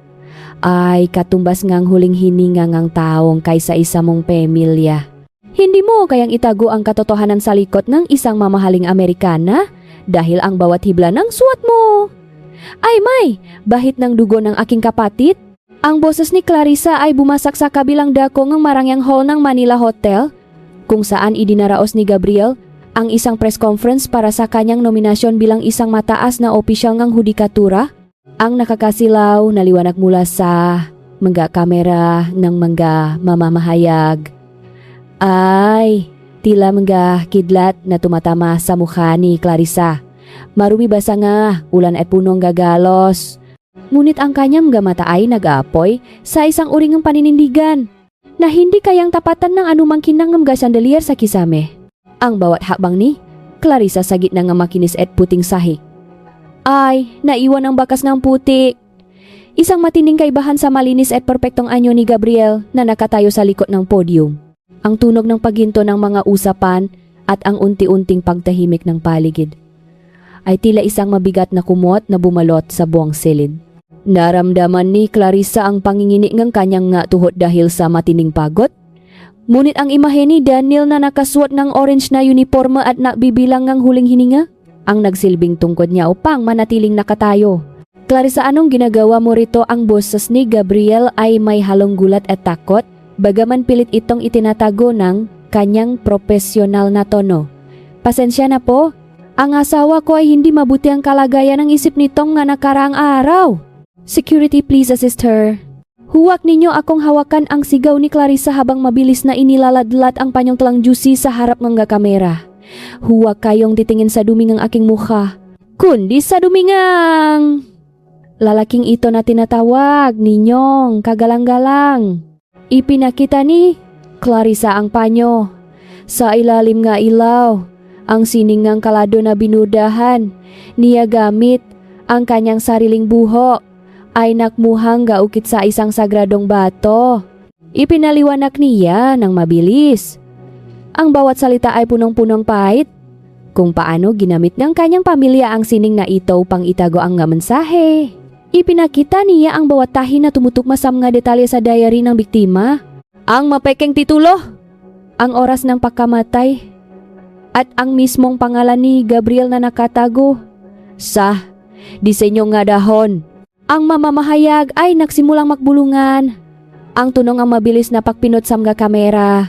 A: ay katumbas ngang huling hininga ngang taong kaysa isa mong pamilya? Hindi mo kayang itago ang katotohanan sa likod ng isang mamahaling Amerikana dahil ang bawat hibla ng suot mo ay may bahit ng dugo ng aking kapatid. Ang boses ni Clarissa ay bumasak sa kabilang dako ng marangyang hall ng Manila Hotel, kung saan idinaraos ni Gabriel ang isang press conference para sa kanyang nominasyon bilang isang mataas na opisyal ng hudikatura. Ang nakakasilaw na liwanag mula sa mga kamera ng mga mamamahayag ay tila mga kidlat na tumatama sa mukha ni Clarissa. Marumi basa nga, ulan at punong gagalos. Ngunit ang kanyang mga mata ay nag-aapoy sa isang uri ng paninindigan na hindi kayang tapatan ng anumang kinang ng mga sandalier sa kisame. Ang bawat hakbang ni Clarissa sa gitna ng makinis at puting sahig ay naiwan ang bakas ng putik. Isang matinding kaibahan sa malinis at perpektong anyo ni Gabriel na nakatayo sa likod ng podium. Ang tunog ng paghinto ng mga usapan at ang unti-unting pagtahimik ng paligid ay tila isang mabigat na kumot na bumalot sa buwang silid. Naramdaman ni Clarissa ang pangingini ng kanyang nga tuhod dahil sa matinding pagod. Ngunit ang imahe ni Daniel na nakasuot ng orange na uniforme at nabibilang ng huling hininga ang nagsilbing tungkod niya upang manatiling nakatayo. Clarissa, anong ginagawa mo rito? Ang boses ni Gabriel ay may halong gulat at takot, bagaman pilit itong itinatago ng kanyang profesional na tono. Pasensya na po, ang asawa ko ay hindi mabuti ang kalagayan ng isip nitong nga nakaraang araw. Security, please assist her. Huwag ninyo akong hawakan, ang sigaw ni Clarissa habang mabilis na inilaladlat ang panyong telang juicy sa harap ng kamera. Huwag kayong titingin sa dumi ng aking mukha, kundi sa dumingang lalaking ito na tinatawag ninyong kagalang-galang. Ipinakita ni Clarissa ang panyo. Sa ilalim nga ilaw, ang siningang kalado na binudahan niya gamit ang kanyang sariling buhok ay nakmuhang gaukit sa isang sagradong bato. Ipinaliwanag niya ng mabilis. Ang bawat salita ay punong-punong pahit kung paano ginamit ng kanyang pamilya ang sining na ito upang itago ang nga mensahe. Ipinakita niya ang bawat tahi na tumutukma sa mga detalye sa diary ng biktima. Ang mapekeng titulo, ang oras ng pagkamatay, at ang mismong pangalan ni Gabriel na nakatago sa disenyo nga dahon. Ang mamamahayag ay nagsimulang magbulungan. Ang tunong ang mabilis na pagpinot sa mga kamera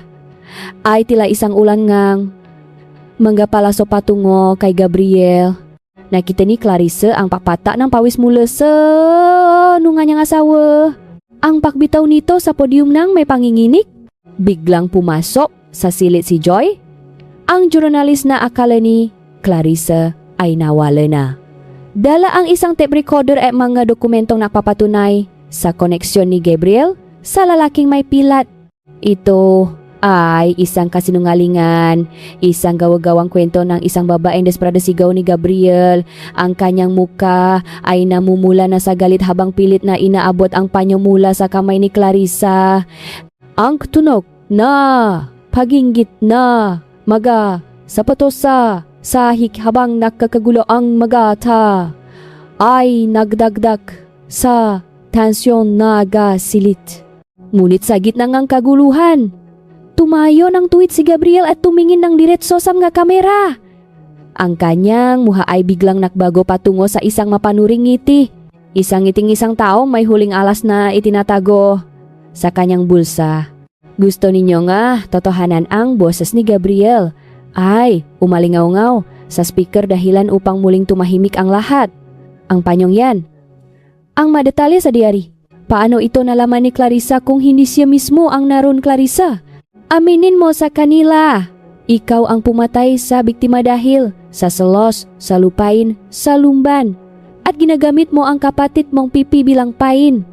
A: ay tila isang ulan ngang manggapalaso patungo kay Gabriel. Nakita ni Clarissa ang pakpata ng pawis mula sa nunga niyang asawa. Ang pakbitaw nito sa podium nang may panginginik. Biglang pumasok sa silid si Joy. Ang journalist na akala ni Clarissa ay nawala na. Dala ang isang tape recorder at mga dokumentong nagpapatunay sa koneksyon ni Gabriel sa lalaking may pilat. Ito ay isang kasinungalingan, isang gawa-gawang kwento ng isang babaeng desperado sigaw ni Gabriel. Ang kanyang muka ay namumula na sa galit habang pilit na inaabot ang panyo mula sa kamay ni Clarissa. Ang tunog na paginggit na maga sapatosa sahik habang nakakagulo ang magata ay nagdagdag sa tansyon na silit. Ngunit sa gitna ng kaguluhan, tumayo ng tuwid si Gabriel at tumingin ng diretso sa mga kamera. Ang kanyang muha ay biglang nakbago patungo sa isang mapanuring ngiti. Isang ngiting isang tao may huling alas na itinatago sa kanyang bulsa. Gusto ninyo nga totohanan ang boses ni Gabriel ay umalingaw-ngaw sa speaker dahilan upang muling tumahimik ang lahat. Ang panyong yan. Ang madetalye sa diary. Paano ito nalaman ni Clarissa kung hindi siya mismo ang naroon, Clarissa? Aminin mo sa kanila. Ikaw ang pumatay sa biktima dahil sa selos, sa lupain, sa lumban. At ginagamit mo ang kapatid mong pipi bilang pain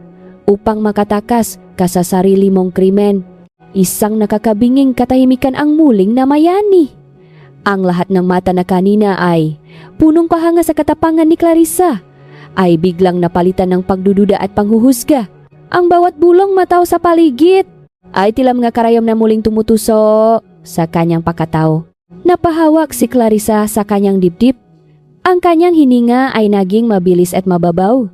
A: upang makatakas ka sa sarili mong krimen. Isang nakakabinging katahimikan ang muling namayani. Ang lahat ng mata na kanina ay punong pahanga sa katapangan ni Clarissa ay biglang napalitan ng pagdududa at panghuhusga. Ang bawat bulong mataw sa paligid ay tila mga karayom na muling tumutuso sa kanyang pakataw. Napahawak si Clarissa sa kanyang dibdib. Ang kanyang hininga ay naging mabilis at mababaw.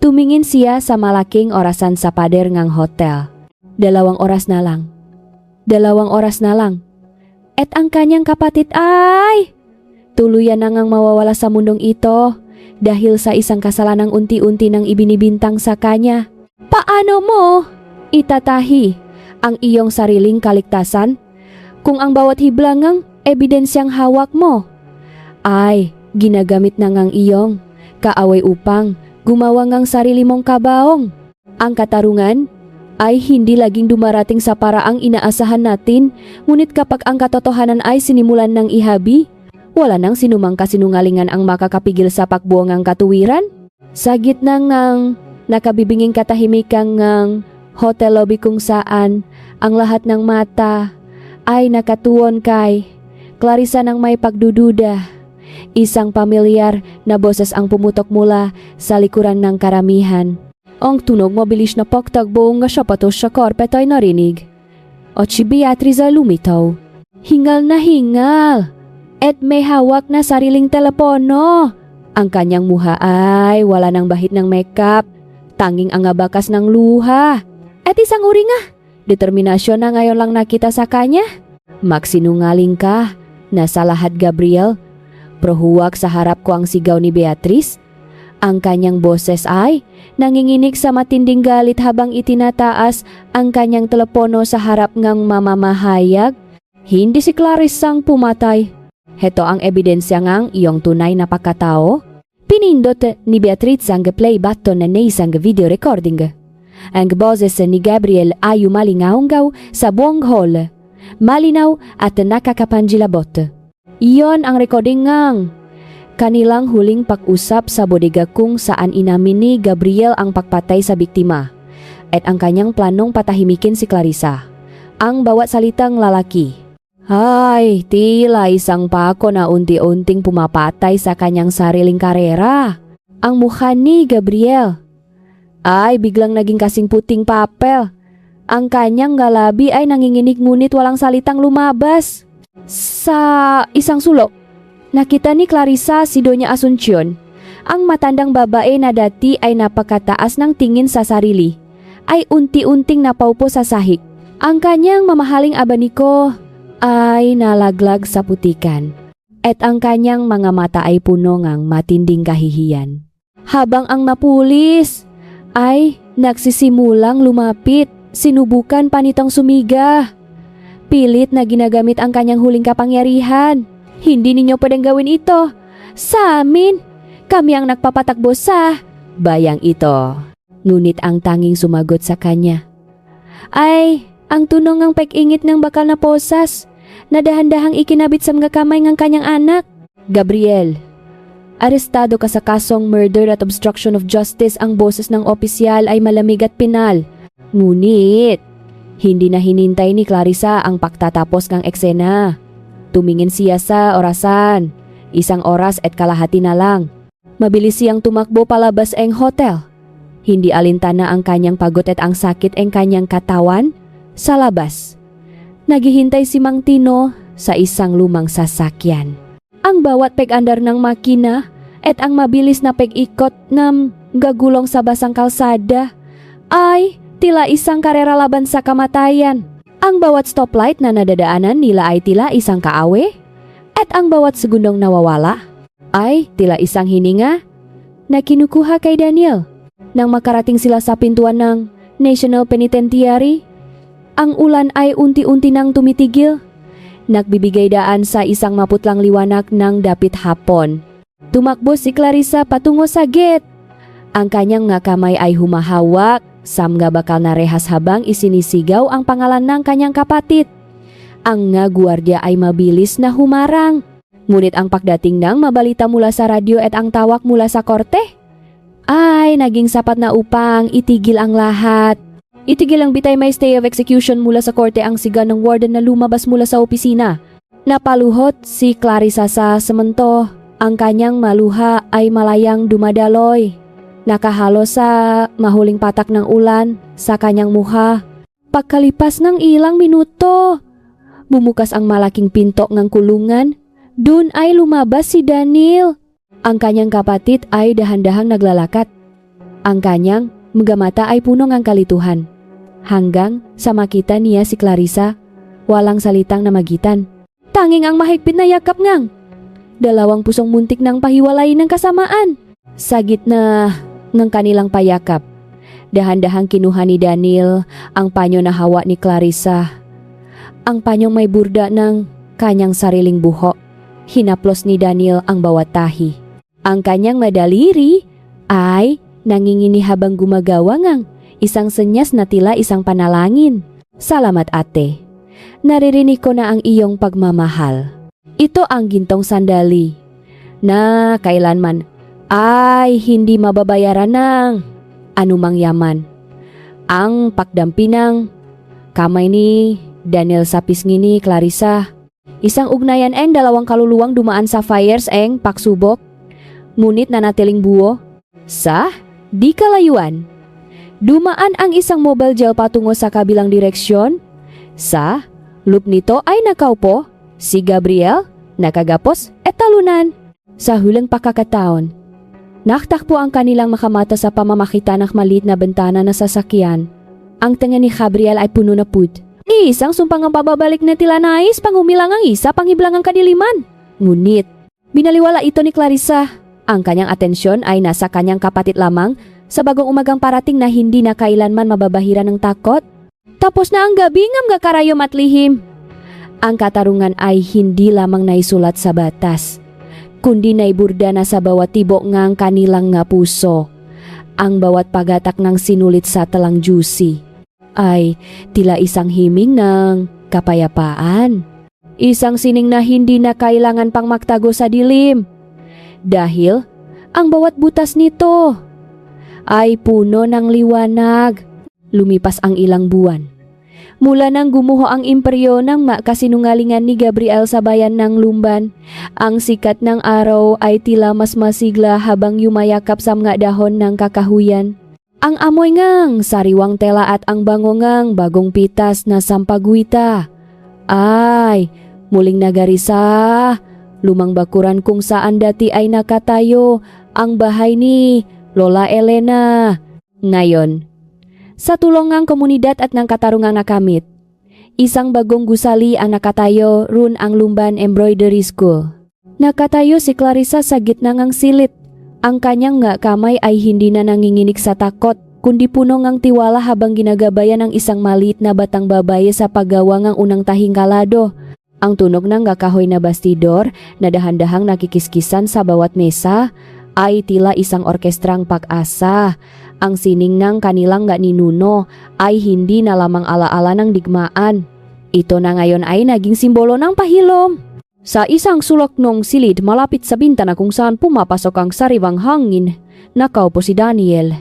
A: Tumingin siya sa malaking orasan sa pader ngang hotel. 2 oras na lang. 2 oras na lang. At ang kanyang kapatid ay tuluyan na ngang mawawala sa mundong ito dahil sa isang kasalanang unti-unti nang ibinibintang sa kanya. Paano mo itatahi ang iyong sariling kaligtasan kung ang bawat hiblangang ebidensyang hawak mo ay ginagamit na ngang iyong kaaway upang gumawa ngang sarili mong kabaong? Ang katarungan ay hindi laging dumarating sa paraang inaasahan natin, ngunit kapag ang katotohanan ay sinimulan ng ihabi, wala nang sinumang kasinungalingan ang makakapigil sa pakbuongang katuwiran. Sa gitna ngang nakabibinging katahimikang ngang hotel lobby kung saan ang lahat ng mata ay nakatuon kay Clarissa nang may pagdududa. Isang pamilyar na boses ang pumutok mula sa likuran ng karamihan. Ang tunog mabilis na pagtagbo nga sapatos sa karpet ay narinig. At si Beatriz ay lumitaw. Hingal na hingal. At may hawak na sariling telepono. Ang kanyang muha ay wala ng bahit ng makeup. Tanging ang abakas ng luha. At isang uri nga. Determinasyon na ngayon lang nakita sa kanya. Magsinungaling ka. Nasa lahat, Gabriel. Prohuwak sa harap ko ang sigaw ni Beatriz. Ang kanyang boses ay nanginginig sa matinding galit habang itinataas ang kanyang telepono sa harap ngang mamamahayag. Hindi si Clarissa ang pumatay. Heto ang ebidensya ngang iyong tunay na pagkatao. Pinindot ni Beatriz ang play button na isang video recording. Ang boses ni Gabriel ay umalingahonggaw sa buong hall. Malinaw at nakakapanjilabot. Iyon ang recording ngang kanilang huling pag-usap sa bodega kung saan inamin ni Gabriel ang pagpatay sa biktima at ang kanyang planong patahimikin si Clarissa. Ang bawat salitang lalaki ay tila isang pako na unti-unting pumapatay sa kanyang sariling karera. Ang mukha ni Gabriel ay biglang naging kasing puting papel. Ang kanyang galabi ay nanginginig ngunit walang salitang lumabas. Sa isang sulok, nakita ni Clarissa si Doña Asuncion, ang matandang babae na dati ay napakataas ng tingin sa sarili, ay unti-unting napaupo sa sahig. Ang kanyang mamahaling abaniko ay nalaglag sa putikan, at ang kanyang mga mata ay puno ngang matinding kahihiyan. Habang ang mapulis Ay, nagsisimulang lumapit, sinubukan panitang sumiga. Pilit na ginagamit ang kanyang huling kapangyarihan. Hindi ninyo pwedeng gawin ito. Sa amin, kami ang nagpapatakbo sa bayang ito. Ngunit ang tanging sumagot sa kanya ay ang tunong ang pag-ingit ng bakal na posas na dahan-dahang ikinabit sa mga kamay ng kanyang anak. Gabriel, arestado ka sa kasong murder at obstruction of justice. Ang boses ng opisyal ay malamig at pinal. Ngunit, hindi na hinintay ni Clarissa ang pagtatapos ng eksena. Tumingin siya sa orasan. 1 oras at kalahati na lang. Mabilis siyang tumakbo palabas ang hotel. Hindi alintana ang kanyang pagod at ang sakit ang kanyang katawan sa labas. Naghihintay si Mang Tino sa isang lumang sasakyan. Ang bawat pag-andar ng makina at ang mabilis na pag-ikot ng gagulong sa basang kalsada ay tila isang karera laban sa kamatayan. Ang bawat stoplight na nadadaanan nila ay tila isang kaawe at ang bawat segundong nawawala ay tila isang hininga na kinukuha kay Daniel. Nang makarating sila sa pintuan ng National Penitentiary, ang ulan ay unti-unti nang tumitigil. Nagbibigay daan sa isang maputlang liwanag ng dapit hapon. Tumakbo si Clarissa patungo sa gate. Ang kanyang nga kamay ay humahawak sa mga bakal na rehas habang isinisigaw ang pangalan ng kanyang kapatid. Ang nga gwardiya ay mabilis na humarang. Ngunit ang pagdating ng mabalita mula sa radyo at ang tawag mula sa korte ay naging sapat na upang itigil ang lahat. Itigil ang bitay may stay of execution mula sa korte ang siga ng warden na lumabas mula sa opisina. Napaluhot si Clarissa sa semento. Ang kanyang maluha ay malayang dumadaloy. Nakahalo sa mahuling patak ng ulan sa kanyang muha. Pagkalipas ng ilang minuto, bumukas ang malaking pinto ng kulungan. Doon ay lumabas si Daniel. Ang kanyang kapatid ay dahan-dahang naglalakad. Ang kanyang mga mata ay puno ng kalituhan. Hanggang sa makita niya si Clarissa, walang salitang namagitan. Tanging ang mahigpit na yakap ngang. 2 pusong muntik ng pahiwalay ng kasamaan. Sa gitna ng kanilang payakap, dahan-dahang kinuha ni Daniel ang panyo na hawa ni Clarissa. Ang panyong may burda ng kanyang sariling buhok. Hinaplos ni Daniel ang bawat tahi. Ang kanyang madaliri ay nangingini habang gumagawa ngang isang senyas na tila isang panalangin. Salamat ate. Naririnig ko na ang iyong pagmamahal. Ito ang gintong sandali na kailanman ay hindi mababayaran ng anumang yaman. Ang pagdampinang kamay ni Daniel sa pisngi ni Clarissa. Isang ugnayan ang 2 kaluluwang dumaan sa fires ang pagsubok. Ngunit nanatiling buo sa di kalayuan. Dumaan ang isang mobile jail patungo sa kabilang direksyon. Sa loop nito ay nakaupo si Gabriel, nakagapos at talunan. Sa huling pakakataon, naktakpo ang kanilang makamata sa pamamakita ng maliit na bentana na sasakyan. Ang tenga ni Gabriel ay puno na pud. Isang sumpang ang pababalik na tila nais panghumilang ang isa panghiblang ang kadiliman. Ngunit, binaliwala ito ni Clarissa. Ang kanyang atensyon ay nasa kanyang kapatid lamang sa bagong umagang parating na hindi na kailanman mababahira ng takot. Tapos na ang gabi ng mga karayom at lihim. Ang katarungan ay hindi lamang naisulat sa batas, kundi naiburda na sa bawat tibok ng kanilang nga puso. Ang bawat pagatak ng sinulit sa talang juicy ay tila isang himing ng kapayapaan. Isang sining na hindi na kailangan pang magtago sa dilim. Dahil ang bawat butas nito ay puno ng liwanag. Lumipas ang ilang buwan. Mula nang gumuho ang imperyo ng makasinungalingan ni Gabriel sa bayan ng Lumban, ang sikat ng araw ay tila mas masigla habang yumayakap sa mga dahon ng kakahuyan. Ang amoy ngang sariwang tela at ang bango ngang bagong pitas na sampagwita ay muling nagarisa. Lumang bakuran kung saan dati ay nakatayo ang bahay ni Lola Elena. Ngayon, sa tulong ng komunidad at ng katarungang nakamit, isang bagong gusali ang nakatayo run ang Lumban Embroidery School. Nakatayo si Clarissa sa gitna ng silit. Ang kanyang nga kamay ay hindi na nanginginig sa takot, kundi puno ngang tiwala habang ginagabayan ng isang maliit na batang babae sa paggawa ngang unang tahing kalado. Ang tunog ng kahoy na bastidor na dahan-dahang nakikiskisan sa bawat mesa ay tila isang orkestrang pag-asa. Ang sining ng kanilang ninuno ay hindi na lamang alaala ng digmaan. Ito na ngayon ay naging simbolo ng pahilom. Sa isang sulok nung silid malapit sa bintana kung saan pumapasok ang sariwang hangin, nakaupo si Daniel.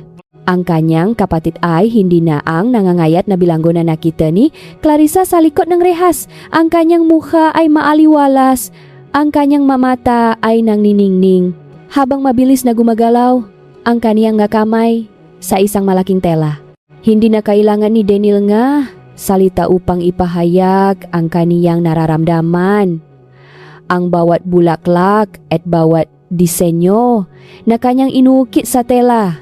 A: Ang kanyang kapatid ay hindi na ang nangangayat na bilanggo na nakita ni Clarissa sa likod ng rehas. Ang kanyang mukha ay maaliwalas, ang kanyang mamata ay nangniningning. Habang mabilis na gumagalaw ang kaniyang kamay sa isang malaking tela. Hindi na kailangan ni Daniel nga salita upang ipahayag ang kaniyang nararamdaman. Ang bawat bulaklak at bawat disenyo na kanyang inukit sa tela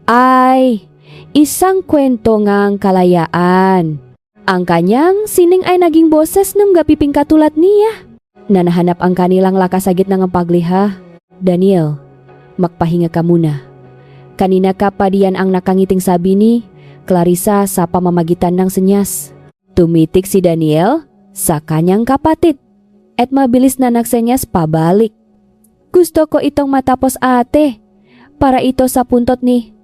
A: ay isang kwento ngang kalayaan. Ang kanyang sining ay naging boses ng gapiping katulad niya. Nanahanap ang kanilang lakas sa gitna ng pagliha. Daniel, magpahinga ka muna. Kanina ka pa diyan ang nakangiting sabi ni Clarissa sa pamamagitan ng senyas. Tumitik si Daniel sa kanyang kapatid at mabilis na nagsenyas pabalik. Gusto ko itong matapos ate, para ito sa puntot ni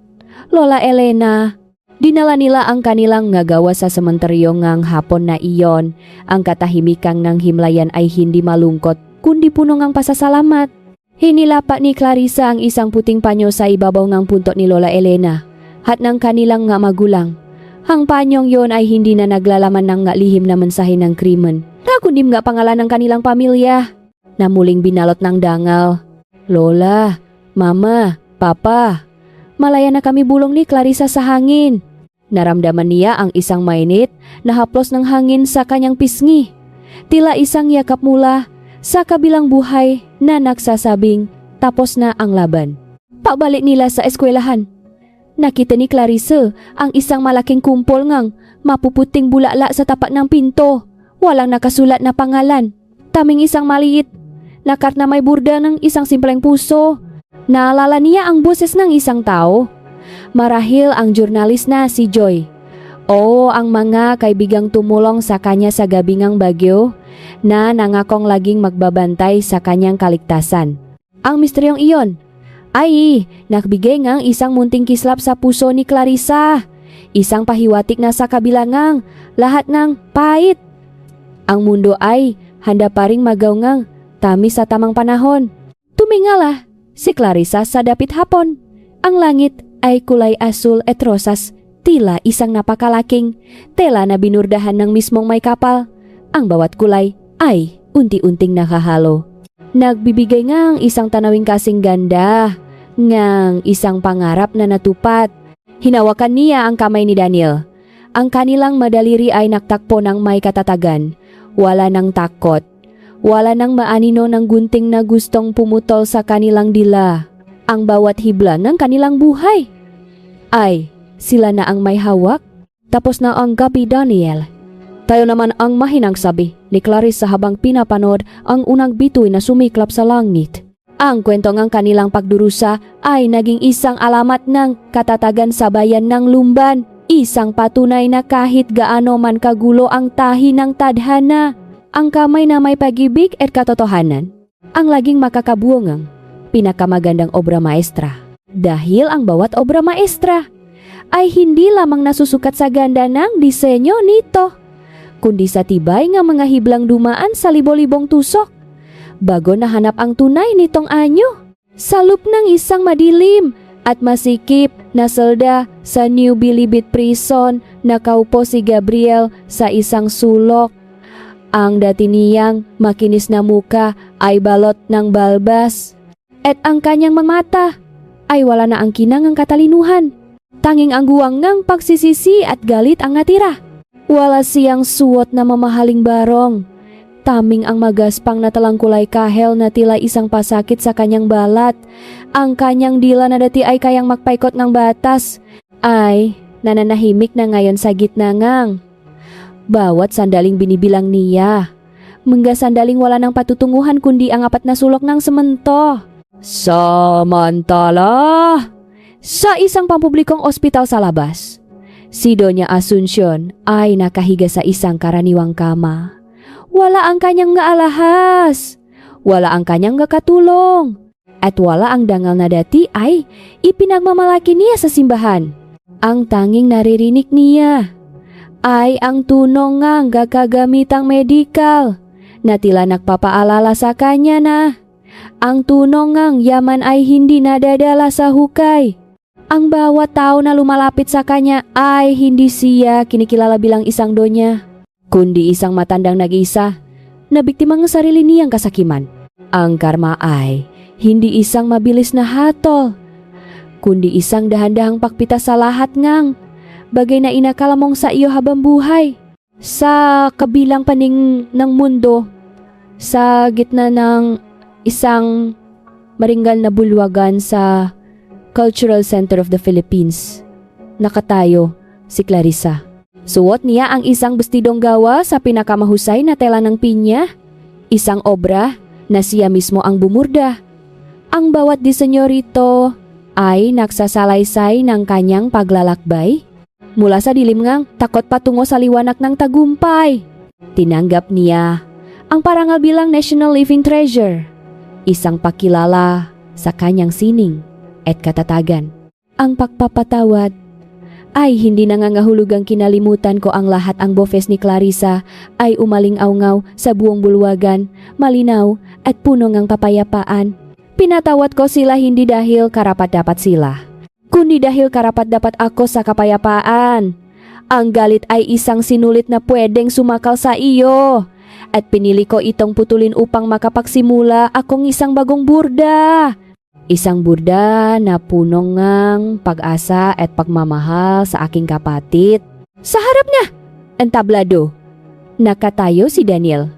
A: Lola Elena. Dinala nila ang kanilang ngagawa sa sementeryo ngang hapon na iyon. Ang katahimikang ng himlayan ay hindi malungkot, kundi puno ngang pasasalamat. Hinilapa ni Clarissa ang isang puting panyo sa ibabaw ng puntot ni Lola Elena at ng kanilang nga magulang. Ang panyong yon ay hindi na naglalaman ng nga lihim na mensahe ng krimen, kundi nga pangalan ng kanilang pamilya na muling binalot ng dangal. Lola, Mama, Papa, malaya na kami bulong ni Clarissa sa hangin. Naramdaman niya ang isang mainit na haplos ng hangin sa kanyang pisngi. Tila isang yakap mula sa kabilang buhay na nagsasabing tapos na ang laban. Pabalik nila sa eskwelahan. Nakita ni Clarissa ang isang malaking kumpol ngang mapuputing bulala sa tapat ng pinto. Walang nakasulat na pangalan. Taming isang maliit na karna may burda ng isang simpleng puso. Naalala niya ang boses ng isang tao. Marahil ang jurnalis na si Joy. O ang mga kaibigang tumulong sa kanya sa gabingang bagyo na nangakong laging magbabantay sa kanyang kaligtasan. Ang misteryong iyon ay nagbigay ngang isang munting kislap sa puso ni Clarissa. Isang pahiwatik na sa kabilangang lahat ng pait. Ang mundo ay handa pa ring magawngang tamis sa tamang panahon. Tumingala si Clarissa sa dapit hapon. Ang langit ay kulay asul at rosas, tila isang napakalaking tela na binurdahan ng mismong may kapal. Ang bawat kulay ay unti-unting nakahalo. Nagbibigay ngang isang tanawing kasing ganda, ngang isang pangarap na natupad. Hinawakan niya ang kamay ni Daniel. Ang kanilang madaliri ay naktakpo ng may katatagan. Wala nang takot. Wala nang maanino ng gunting na gustong pumutol sa kanilang dila. Ang bawat hibla ng kanilang buhay ay sila na ang may hawak. Tapos na ang gabi, Daniel. Tayo naman ang mahinang sabi ni Clarissa habang pinapanood ang unang bituin na sumiklap sa langit. Ang kwento ng kanilang pagdurusa ay naging isang alamat ng katatagan sa bayan ng Lumban. Isang patunay na kahit gaano man kagulo ang tahi ng tadhana, ang kamay na may pag-ibig at katotohanan ang laging makakabuong pinakamagandang obra maestra. Dahil ang bawat obra maestra ay hindi lamang nasusukat sa ganda ng disenyo nito, kundi sa tibay ng mga hiblang dumaan sa libo-libong tusok bago nahanap ang tunay nitong anyo. Sa loop ng isang madilim at masikip na selda sa New Bilibid Prison, nakaupo si Gabriel sa isang sulok. Ang dati niyang makinis na muka ay balot ng balbas at ang kanyang mga mata ay wala na ang kinang ang katalinuhan. Tanging ang guwang ng pagsisisi at galit ang natira. Wala siyang suot na mamahaling barong. Taming ang magaspang na talangkulay kahel na tila isang pasakit sa kanyang balat. Ang kanyang dila na dati ay kayang magpaikot ng batas ay nananahimik na ngayon sa gitna ngang bawat sandaling binibilang niya. Mangga sandaling wala ng patutunguhan kundi ang apat na sulok ng semento. Samantala, Sa isang pampublikong ospital sa labas, si Doña Asuncion ay nakahiga sa isang karaniwang kama. Wala ang kanyang nga alahas, wala ang kanyang nga katulong, at wala ang dangal na dati ay ipinagmamalaki niya sa simbahan. Ang tanging naririnig niya ay ang tunong ngang gagagamitang medikal na tila nagpapaalala sa kanya na ang tunong ngang yaman ay hindi nadadala sa hukay. Ang bawat tao na lumalapit sa kanya ay hindi siya kinikilala bilang isang donya, kundi isang matandang nag-isa na biktima ng sarili niyang kasakiman. Ang karma ay hindi isang mabilis na hatol, kundi isang dahan-dahang pakpita sa lahat ngang bagay na inakala mong sa iyo habang buhay. Sa kabilang paning ng mundo, sa gitna ng isang maringgal na bulwagan sa Cultural Center of the Philippines, nakatayo si Clarissa. Suot niya ang isang bestidong gawa sa pinakamahusay na tela ng pinya, isang obra na siya mismo ang bumurda. Ang bawat disenyo rito ay nagsasalaysay ng kanyang paglalakbay mula sa dilim ngang takot patungo sa liwanag ng tagumpay. Tinanggap niya ang parangal bilang National Living Treasure, isang pakilala sa kanyang sining at katatagan. Ang pagpapatawad ay hindi nangangahulugang kinalimutan ko ang lahat. Ang boses ni Clarissa ay umaling-awngaw sa buong bulwagan, malinaw at puno ng kapayapaan. Pinatawad ko sila hindi dahil karapat-dapat sila, kundi dahil karapat-dapat ako sa kapayapaan. Ang galit ay isang sinulit na pwedeng sumakal sa iyo, at pinili ko itong putulin upang makapagsimula akong isang bagong burda. Isang burda na puno ng pag-asa at pagmamahal sa aking kapatid. Sa harap niya, ang tablado, nakatayo si Daniel.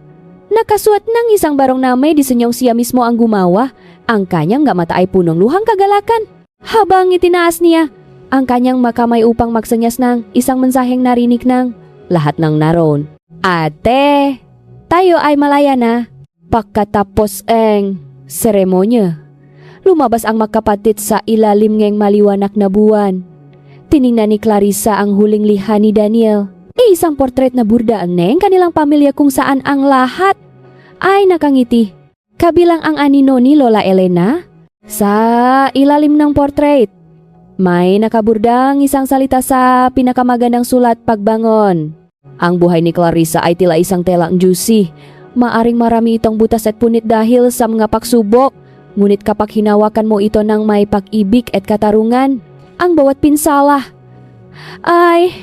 A: Nakasuot ng isang barong na may disenyong siya mismo ang gumawa. Ang kanyang mata ay punong luhang kagalakan. Habang itinaas niya ang kanyang makamay upang magsenyas ng isang mensaheng narinig ng lahat ng naroon. Ate, tayo ay malaya na. Pagkatapos ang seremonya, lumabas ang magkapatid sa ilalim ng maliwanag na buwan. Tiningnan ni Clarissa ang huling liha ni Daniel. Isang portrait na burda ng kanilang pamilya kung saan ang lahat ay nakangiti. Kabilang ang anino ni Lola Elena. Sa ilalim ng portrait, may nakaburdang isang salita sa pinakamagandang sulat pagbangon. Ang buhay ni Clarissa ay tila isang telang juicy. Maaring marami itong butas at punit dahil sa mga pagsubok. Ngunit kapag hinawakan mo ito ng may pag-ibig at katarungan, ang bawat pinsala ay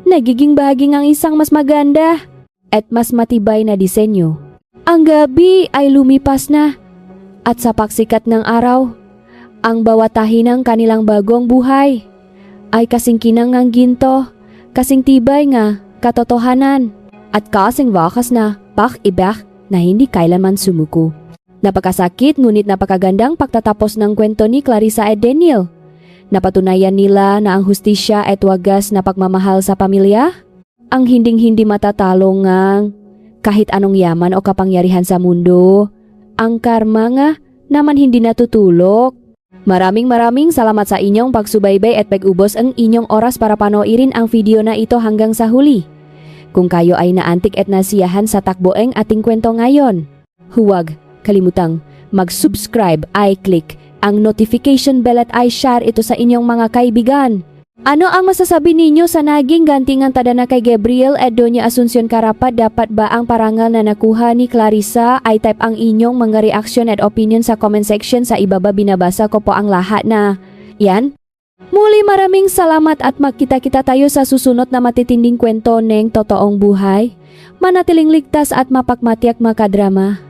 A: nagiging bahagi ng isang mas maganda at mas matibay na disenyo. Ang gabi ay lumipas na, at sa pagsikat ng araw, ang bawat tahi ng kanilang bagong buhay ay kasing kinang ng ginto, kasing tibay nga katotohanan, at kasing wakas na pag-ibig na hindi kailanman sumuko. Napakasakit ngunit napakagandang pagtatapos ng kwento ni Clarissa at Daniel. Napatunayan nila na ang hustisya at wagas na pagmamahal sa pamilya ang hinding-hindi matatalo ngang kahit anong yaman o kapangyarihan sa mundo. Ang karma nga naman hindi natutulog. Maraming salamat sa inyong pagsubaybay at pag-ubos ang inyong oras para panoorin ang video na ito hanggang sa huli. Kung kayo ay naantik at nasiyahan sa takboeng ating kwento ngayon, huwag kalimutang mag-subscribe, i-click ang notification bell at i-share ito sa inyong mga kaibigan. Ano ang masasabi ninyo sa naging gantingan tadhana kay Gabriel at Doña Asuncion Carapat? Dapat ba ang parangal na nakuha ni Clarissa? Ay type ang inyong mga reaction at opinion sa comment section. Sa ibaba binabasa ko po ang lahat na yan. Muli maraming salamat at magkita-kita tayo sa susunod na matitinding kwento ng totoong buhay. Manatiling ligtas at mapagmatiyak makadrama.